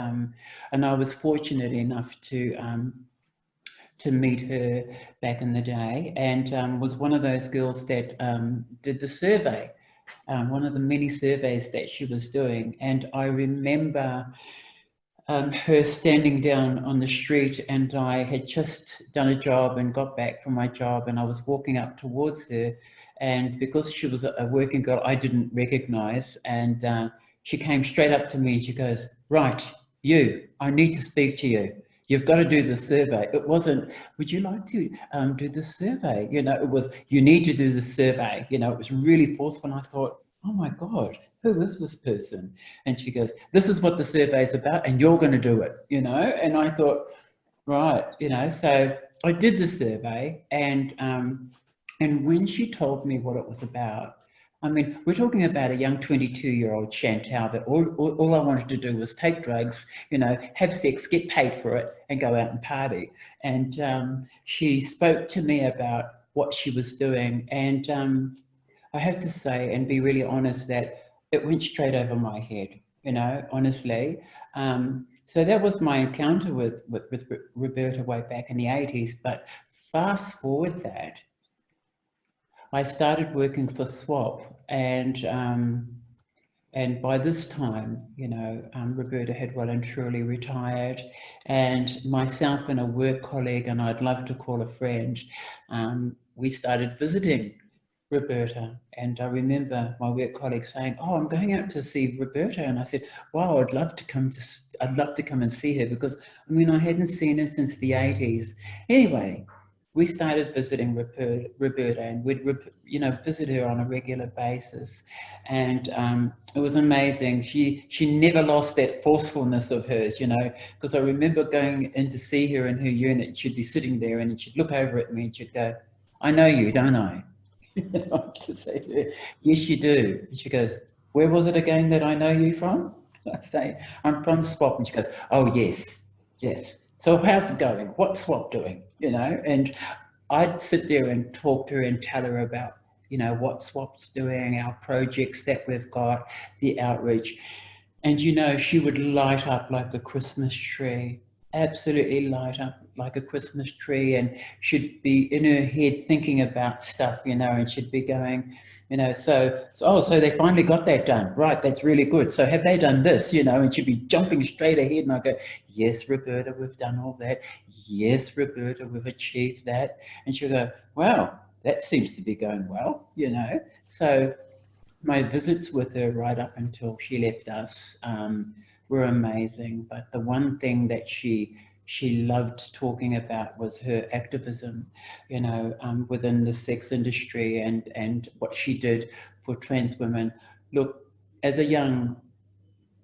I was fortunate enough to meet her back in the day, and was one of those girls that did the survey, one of the many surveys that she was doing. And I remember her standing down on the street, and I had just done a job and got back from my job, and I was walking up towards her, and because she was a working girl I didn't recognize, and she came straight up to me. She goes, "Right, you, I need to speak to you. You've got to do the survey." It wasn't, "Would you like to do the survey?" You know, it was, "You need to do the survey." You know, it was really forceful, and I thought, oh my God, who is this person? And she goes, "This is what the survey is about, and you're going to do it," you know? And I thought, right, you know, so I did the survey, and when she told me what it was about, I mean, we're talking about a young 22-year-old Chantal that all I wanted to do was take drugs, you know, have sex, get paid for it, and go out and party. And she spoke to me about what she was doing, and I have to say and be really honest that it went straight over my head, you know, honestly. So that was my encounter with Roberta way back in the 80s. But fast forward that, I started working for SWAP, and by this time, you know, Roberta had well and truly retired, and myself and a work colleague, and I'd love to call a friend, we started visiting Roberta. And I remember my work colleague saying, "Oh, I'm going out to see Roberta." And I said, "Wow, I'd love to come and see her," because I mean, I hadn't seen her since the 80s. Anyway, we started visiting Roberta, and we'd, visit her on a regular basis. And it was amazing. She never lost that forcefulness of hers, because I remember going in to see her in her unit. She'd be sitting there and she'd look over at me and she'd go, "I know you, don't I?" To say to her, "Yes, you do." And she goes, "Where was it again that I know you from?" I say, "I'm from SWAP." And she goes, "Oh, yes, yes. So how's it going? What's SWAP doing?" And I'd sit there and talk to her and tell her about, what SWAP's doing, our projects that we've got, the outreach. And, she would light up like a Christmas tree, absolutely light up like a Christmas tree. And she'd be in her head thinking about stuff, and she'd be going, so they finally got that done. Right, that's really good. So have they done this, and she'd be jumping straight ahead. And I go, "Yes, Roberta, we've done all that. Yes, Roberta, we've achieved that." And she'll go, "Wow, that seems to be going well," So my visits with her right up until she left us were amazing. But the one thing that she loved talking about was her activism, within the sex industry and what she did for trans women. Look, as a young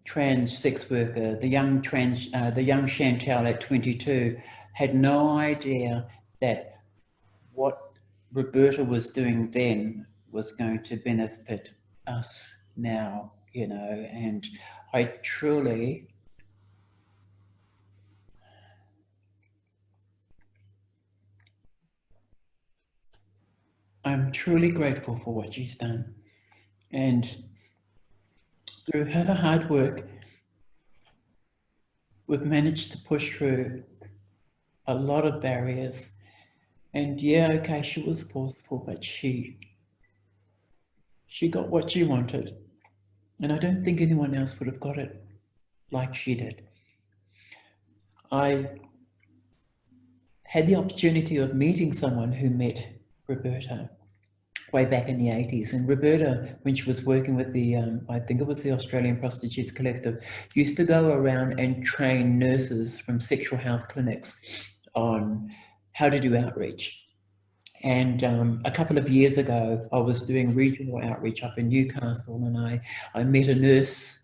trans sex worker, the young Chantal at 22 had no idea that what Roberta was doing then was going to benefit us now, and I'm truly grateful for what she's done. And through her hard work, we've managed to push through a lot of barriers. And yeah, okay, she was forceful, but she got what she wanted. And I don't think anyone else would have got it like she did. I had the opportunity of meeting someone who met Roberta way back in the 80s. And Roberta, when she was working with the, I think it was the Australian Prostitutes Collective, used to go around and train nurses from sexual health clinics on how to do outreach. And a couple of years ago, I was doing regional outreach up in Newcastle, and I met a nurse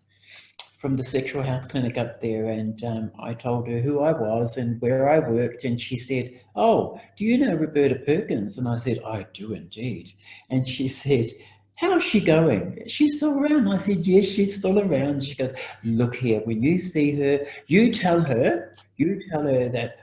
from the sexual health clinic up there, and I told her who I was and where I worked, and she said, "Oh, do you know Roberta Perkins?" And I said, "I do indeed." And she said, "How's she going? She's still around?" I said, "Yes, she's still around." She goes, "Look here, when you see her, you tell her that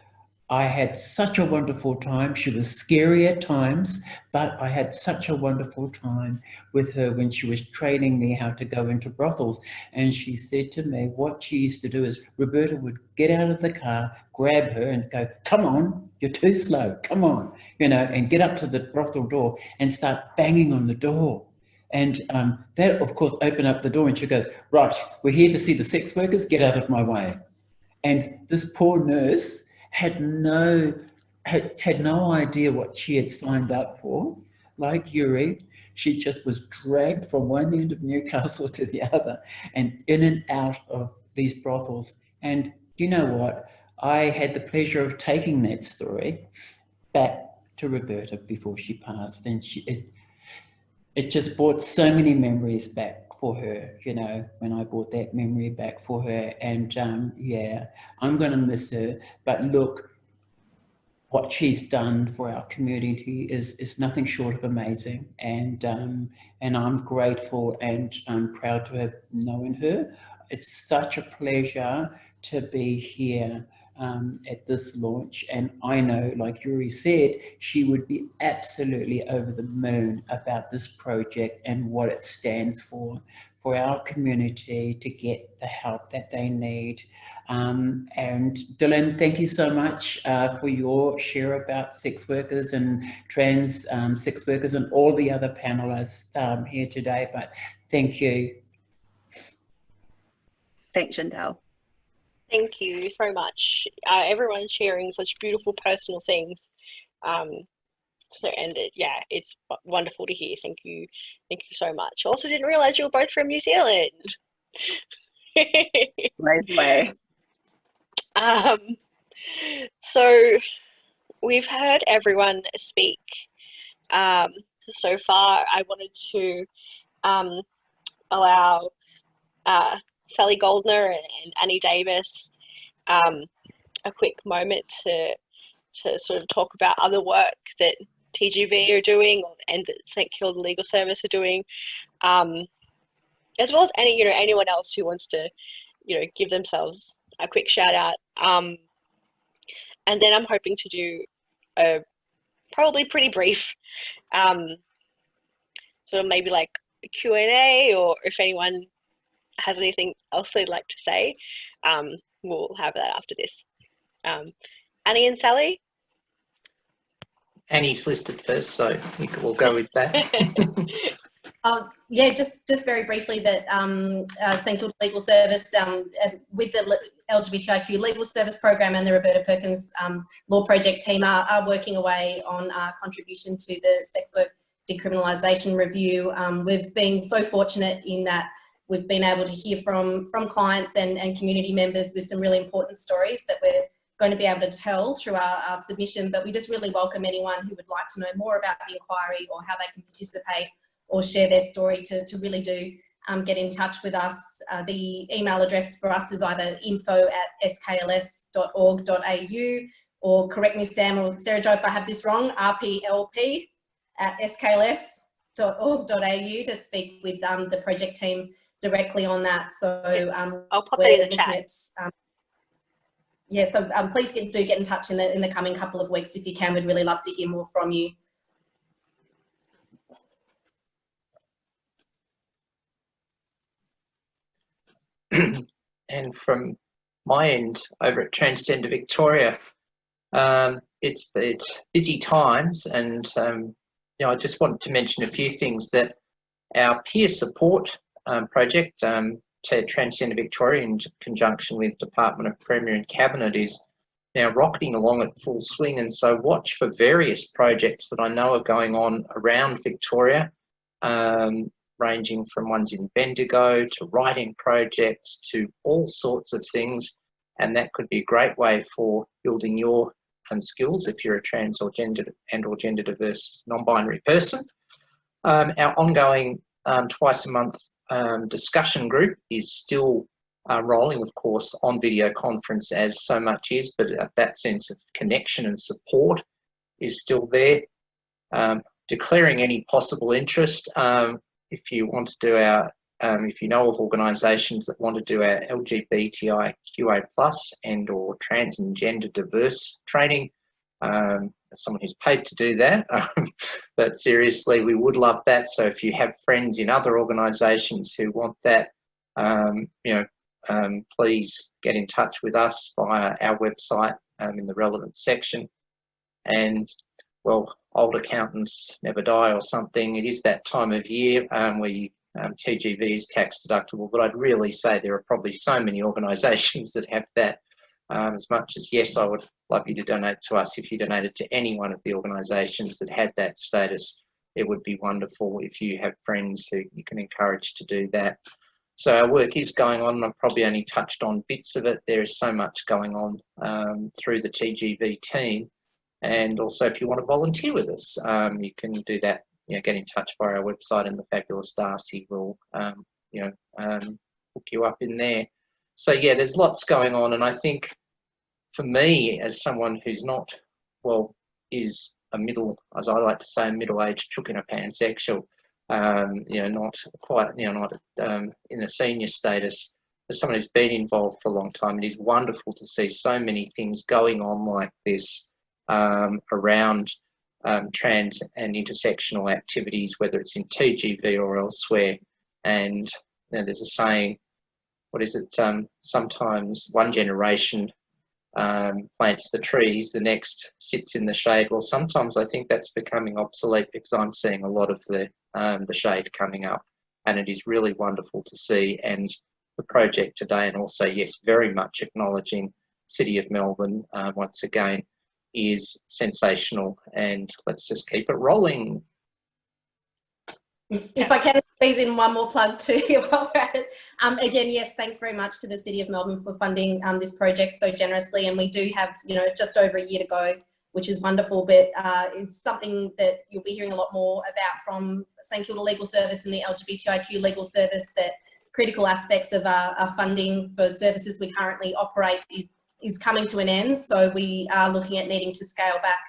I had such a wonderful time. She was scary at times, but I had such a wonderful time with her when she was training me how to go into brothels." And she said to me, what she used to do is Roberta would get out of the car, grab her and go, "Come on, you're too slow, come on," and get up to the brothel door and start banging on the door. And that, of course, opened up the door, and she goes, "Right, we're here to see the sex workers, get out of my way." And this poor nurse had no idea what she had signed up for. Like Yuri, she just was dragged from one end of Newcastle to the other and in and out of these brothels. And do you know what? I had the pleasure of taking that story back to Roberta before she passed, and it just brought so many memories back for her, when I brought that memory back for her. And yeah, I'm going to miss her. But look, what she's done for our community is nothing short of amazing. And I'm grateful and I'm proud to have known her. It's such a pleasure to be here at this launch, and I know, like Yuri said, she would be absolutely over the moon about this project and what it stands for our community to get the help that they need. And Dylan, thank you so much for your share about sex workers and trans sex workers and all the other panelists here today, but thank you. Thanks, Chantal. Thank you so much. Everyone's sharing such beautiful personal things. So, and yeah, it's wonderful to hear. Thank you so much. Also, didn't realise you were both from New Zealand. Right away. So we've heard everyone speak so far. I wanted to allow Sally Goldner and Annie Davis a quick moment to sort of talk about other work that TGV are doing and that St Kilda Legal Service are doing, as well as anyone else who wants to give themselves a quick shout out. And then I'm hoping to do a probably pretty brief sort of maybe like a Q&A, or if anyone has anything else they'd like to say, we'll have that after this. Annie and Sally? Annie's listed first, so we'll go with that. Yeah, just very briefly that St Kilda Legal Service, with the LGBTIQ Legal Service Program and the Roberta Perkins Law Project team are working away on our contribution to the Sex Work Decriminalisation Review. We've been so fortunate in that we've been able to hear from clients and community members with some really important stories that we're going to be able to tell through our submission, but we just really welcome anyone who would like to know more about the inquiry or how they can participate or share their story to really do get in touch with us. The email address for us is either info@skls.org.au, or correct me, Sam or Sarah Jo if I have this wrong, rplp@skls.org.au to speak with the project team directly on that. So I'll pop it in the chat. So please do get in touch in the coming couple of weeks if you can. We'd really love to hear more from you. And from my end over at Transgender Victoria, it's busy times, and I just wanted to mention a few things. That our peer support project to Transgender Victoria, in conjunction with Department of Premier and Cabinet, is now rocketing along at full swing, and so watch for various projects that I know are going on around Victoria, ranging from ones in Bendigo to writing projects to all sorts of things, and that could be a great way for building your skills if you're a trans or gender diverse non-binary person. Our ongoing twice a month discussion group is still rolling, of course, on video conference, as so much is, but that sense of connection and support is still there. Declaring any possible interest. If you want to do if you know of organisations that want to do our LGBTIQA+ and or trans and gender diverse training, as someone who's paid to do that, but seriously, we would love that. So if you have friends in other organisations who want that, please get in touch with us via our website in the relevant section. And well, old accountants never die or something. It is that time of year where TGV is tax deductible, but I'd really say there are probably so many organisations that have that. As much as, yes, I would love you to donate to us. If you donated to any one of the organisations that had that status, it would be wonderful if you have friends who you can encourage to do that. So our work is going on, and I've probably only touched on bits of it. There is so much going on through the TGV team. And also, if you want to volunteer with us, you can do that. Get in touch via our website, and the fabulous Darcy will, hook you up in there. So yeah, there's lots going on, and I think for me, as someone who's not, is a as I like to say, a middle-aged chook in a pansexual, not quite, not in a senior status. As someone who's been involved for a long time, it is wonderful to see so many things going on like this. Around trans and intersectional activities, whether it's in TGV or elsewhere. And there's a saying, what is it? Sometimes one generation plants the trees, the next sits in the shade. Well, sometimes I think that's becoming obsolete, because I'm seeing a lot of the shade coming up, and it is really wonderful to see. And the project today, and also, yes, very much acknowledging City of Melbourne once again, is sensational, and let's just keep it rolling. If I can squeeze in one more plug too, while we're at it. Again, yes, thanks very much to the City of Melbourne for funding this project so generously, and we do have, you know, just over a year to go, which is wonderful, but it's something that you'll be hearing a lot more about from St Kilda Legal Service and the LGBTIQ Legal Service, that critical aspects of our funding for services we currently operate is coming to an end. So we are looking at needing to scale back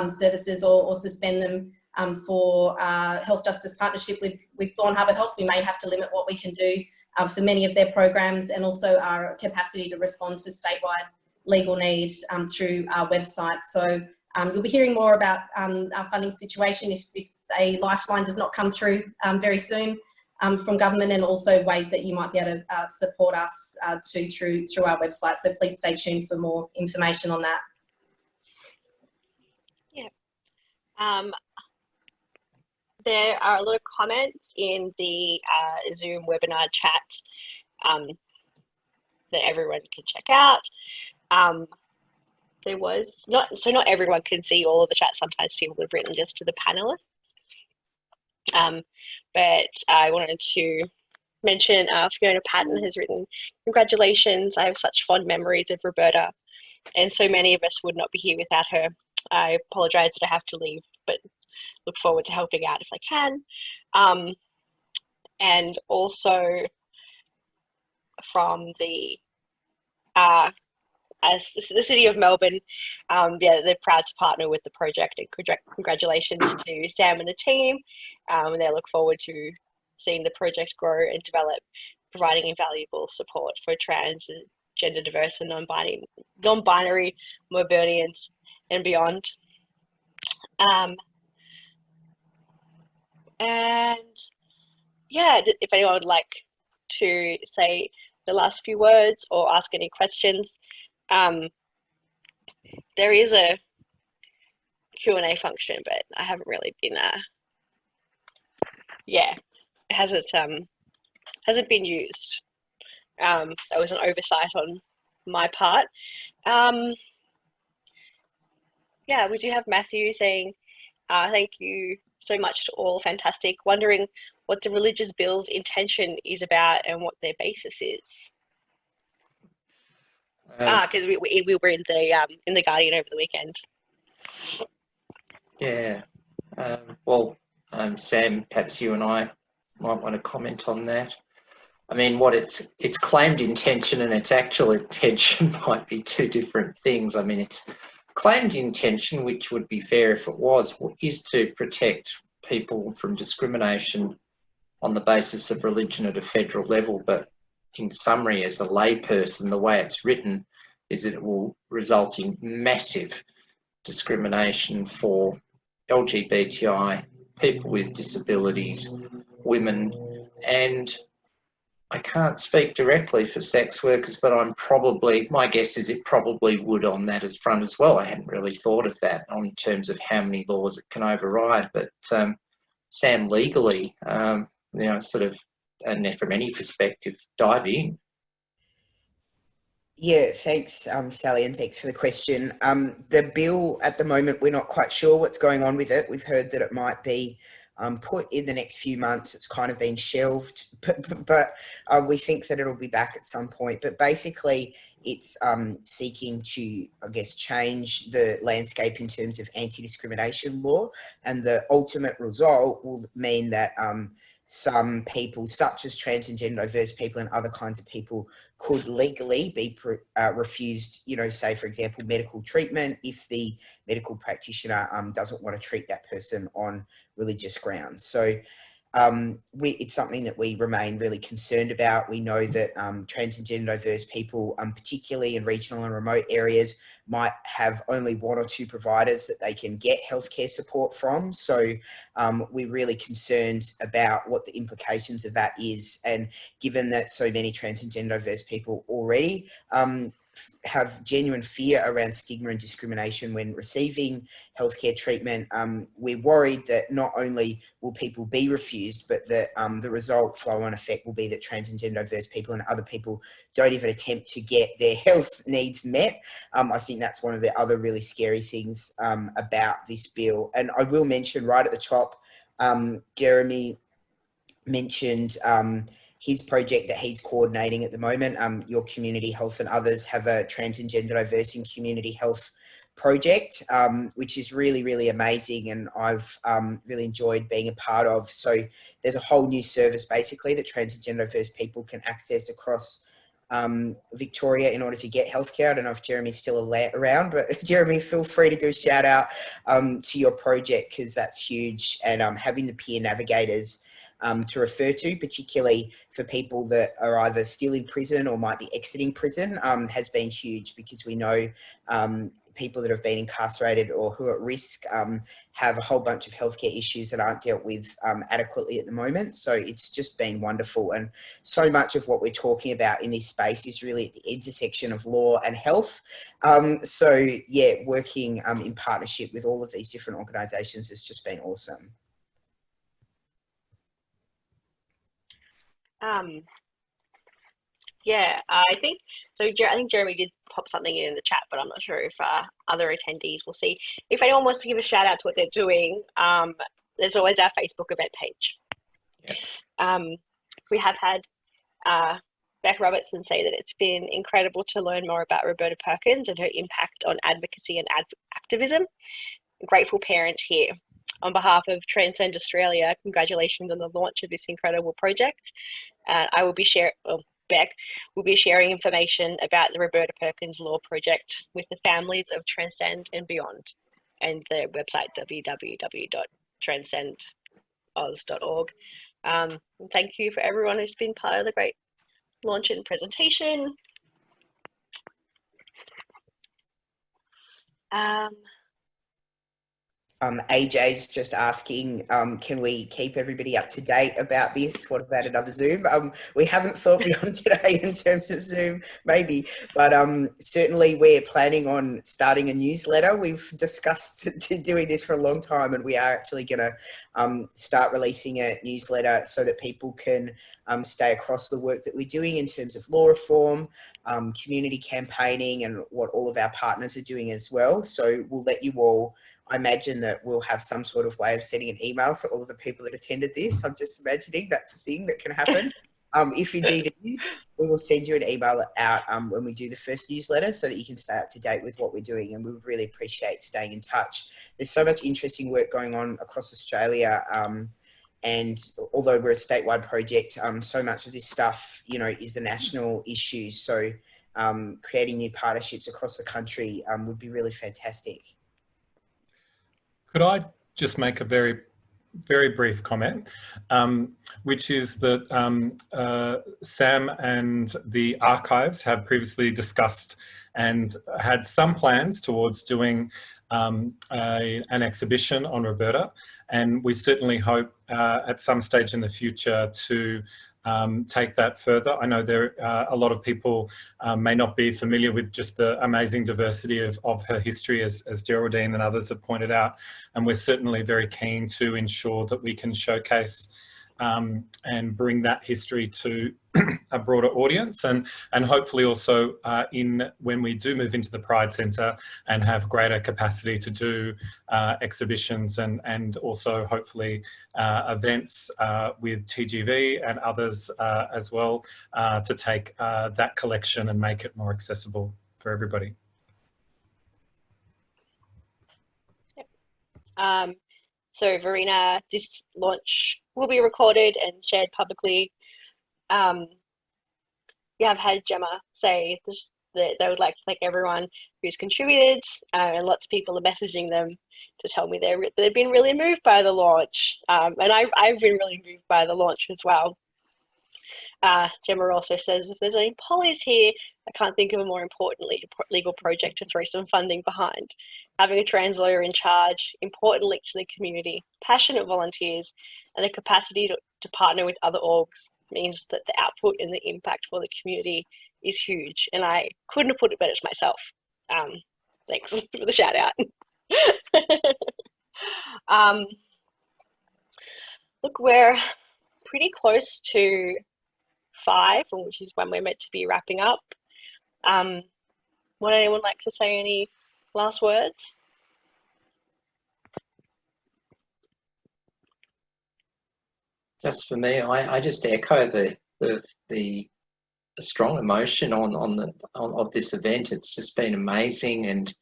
services or suspend them. For Health Justice Partnership with Thorn Harbour Health, we may have to limit what we can do for many of their programs, and also our capacity to respond to statewide legal need through our website. So you'll be hearing more about our funding situation if a lifeline does not come through very soon from government, and also ways that you might be able to support us through our website. So please stay tuned for more information on that. Yeah. There are a lot of comments in the Zoom webinar chat that everyone can check out. There was not everyone can see all of the chat. Sometimes people have written just to the panelists. But I wanted to mention Fiona Patton has written, "Congratulations, I have such fond memories of Roberta, and so many of us would not be here without her. I apologise that I have to leave, but look forward to helping out if I can." And also from the as the City of Melbourne, yeah, they're proud to partner with the project, and congratulations to Sam and the team, and they look forward to seeing the project grow and develop, providing invaluable support for transgender, diverse and non-binary Melburnians and beyond. And yeah, if anyone would like to say the last few words or ask any questions, there is a Q&A function, but I haven't really been yeah, it hasn't been used. That was an oversight on my part. Yeah, we do have Matthew saying, "Thank you so much to all, fantastic. Wondering what the religious bill's intention is about and what their basis is." Because we were in the Guardian over the weekend. Yeah. Well, Sam, perhaps you and I might want to comment on that. I mean, what its claimed intention and its actual intention might be two different things. I mean, its claimed intention, which would be fair if it was, is to protect people from discrimination on the basis of religion at a federal level. But in summary, as a layperson, the way it's written is that it will result in massive discrimination for LGBTI, people with disabilities, women, and I can't speak directly for sex workers, but my guess is it probably would on that as front as well. I hadn't really thought of that in terms of how many laws it can override. But Sam, legally, sort of, and from any perspective, dive in. Yeah, thanks, Sally, and thanks for the question. The bill at the moment, we're not quite sure what's going on with it. We've heard that it might be put in the next few months. It's kind of been shelved, but we think that it'll be back at some point. But basically, it's seeking to, I guess, change the landscape in terms of anti-discrimination law, and the ultimate result will mean that some people, such as trans and gender diverse people and other kinds of people, could legally be refused, say, for example, medical treatment if the medical practitioner doesn't want to treat that person on religious grounds. So it's something that we remain really concerned about. We know that trans and gender diverse people, particularly in regional and remote areas, might have only one or two providers that they can get healthcare support from. So we're really concerned about what the implications of that is. And given that so many trans and gender diverse people already have genuine fear around stigma and discrimination when receiving healthcare treatment. We're worried that not only will people be refused, but that the result, flow-on effect, will be that trans and gender diverse people and other people don't even attempt to get their health needs met. I think that's one of the other really scary things about this bill. And I will mention right at the top, Jeremy mentioned his project that he's coordinating at the moment. Your Community Health and others have a trans and gender diverse in community health project, which is really, really amazing, and I've really enjoyed being a part of. So there's a whole new service basically that trans and gender diverse people can access across Victoria in order to get healthcare. I don't know if Jeremy's still around, but Jeremy, feel free to do a shout out to your project, because that's huge, and having the peer navigators to refer to, particularly for people that are either still in prison or might be exiting prison, has been huge, because we know people that have been incarcerated or who are at risk have a whole bunch of healthcare issues that aren't dealt with adequately at the moment. So it's just been wonderful. And so much of what we're talking about in this space is really at the intersection of law and health. So yeah, working in partnership with all of these different organisations has just been awesome. Yeah, I think so. I think Jeremy did pop something in the chat, but I'm not sure if other attendees will see. If anyone wants to give a shout out to what they're doing, there's always our Facebook event page. Yeah. We have had Beck Robertson say that it's been incredible to learn more about Roberta Perkins and her impact on advocacy and activism. Grateful parents here. On behalf of Transgender Australia, congratulations on the launch of this incredible project. I will be Beck will be sharing information about the Roberta Perkins Law Project with the families of Transcend and beyond, and the website www.transcendoz.org. Thank you for everyone who's been part of the great launch and presentation. AJ's just asking, can we keep everybody up to date about this? What about another Zoom? We haven't thought beyond today in terms of Zoom, maybe, but certainly we're planning on starting a newsletter. We've discussed doing this for a long time, and we are actually going to start releasing a newsletter so that people can stay across the work that we're doing in terms of law reform, community campaigning, and what all of our partners are doing as well. So we'll let you all, I imagine that we'll have some sort of way of sending an email to all of the people that attended this. I'm just imagining that's a thing that can happen. If indeed it is, we will send you an email out when we do the first newsletter so that you can stay up to date with what we're doing, and we would really appreciate staying in touch. There's so much interesting work going on across Australia, and although we're a statewide project, so much of this stuff, you know, is a national issue. So creating new partnerships across the country would be really fantastic. Could I just make a very, very brief comment, which is that Sam and the archives have previously discussed and had some plans towards doing an exhibition on Roberta, and we certainly hope at some stage in the future to take that further. I know there a lot of people may not be familiar with just the amazing diversity of her history, as Geraldine and others have pointed out, and we're certainly very keen to ensure that we can showcase and bring that history to a broader audience, and hopefully also when we do move into the Pride Centre and have greater capacity to do exhibitions and also hopefully events with TGV and others as well, to take that collection and make it more accessible for everybody. So Verena, this launch will be recorded and shared publicly. We have had Gemma say that they would like to thank everyone who's contributed, and lots of people are messaging them to tell me they've been really moved by the launch, and I've been really moved by the launch as well. Gemma also says, if there's any polys here, I can't think of a more important legal project to throw some funding behind. Having a trans lawyer in charge, important link to the community, passionate volunteers, and a capacity to partner with other orgs means that the output and the impact for the community is huge. And I couldn't have put it better to myself. Thanks for the shout out. Look, we're pretty close to 5, which is when we're meant to be wrapping up. Would anyone like to say any last words? Just for me, I just echo the strong emotion of this event. It's just been amazing and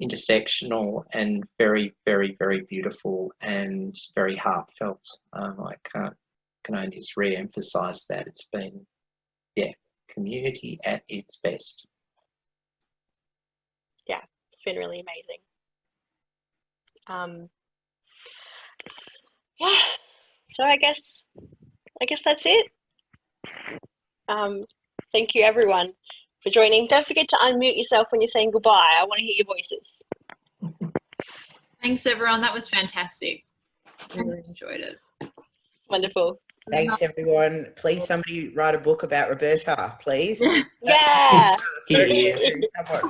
intersectional and very, very, very beautiful and very heartfelt. I can only just re-emphasize that. It's been, yeah, community at its best. Yeah, it's been really amazing. Yeah, so I guess that's it. Thank you everyone for joining. Don't forget to unmute yourself when you're saying goodbye. I want to hear your voices. Thanks everyone, that was fantastic. Really enjoyed it. Wonderful. Thanks, everyone. Please, somebody write a book about Roberta, please. Yeah. Come on.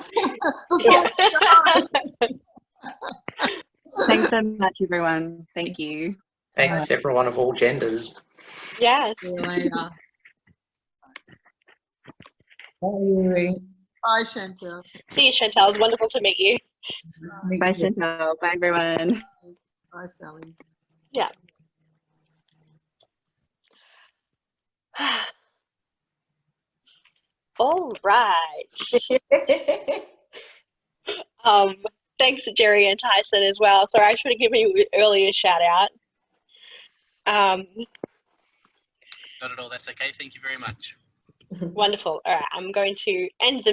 Thanks so much, everyone. Thank you. Thanks, everyone of all genders. Yeah. See you later. Bye, Yuri. Bye, Chantel. See you, Chantal. It's wonderful to meet you. Nice to meet Bye, you. Chantal. Bye, everyone. Bye, Sally. Yeah. All right. Thanks to Jerry and Tyson as well. Sorry, I should have given you an earlier shout out. Not at all. That's okay. Thank you very much. Wonderful. All right, I'm going to end the meeting.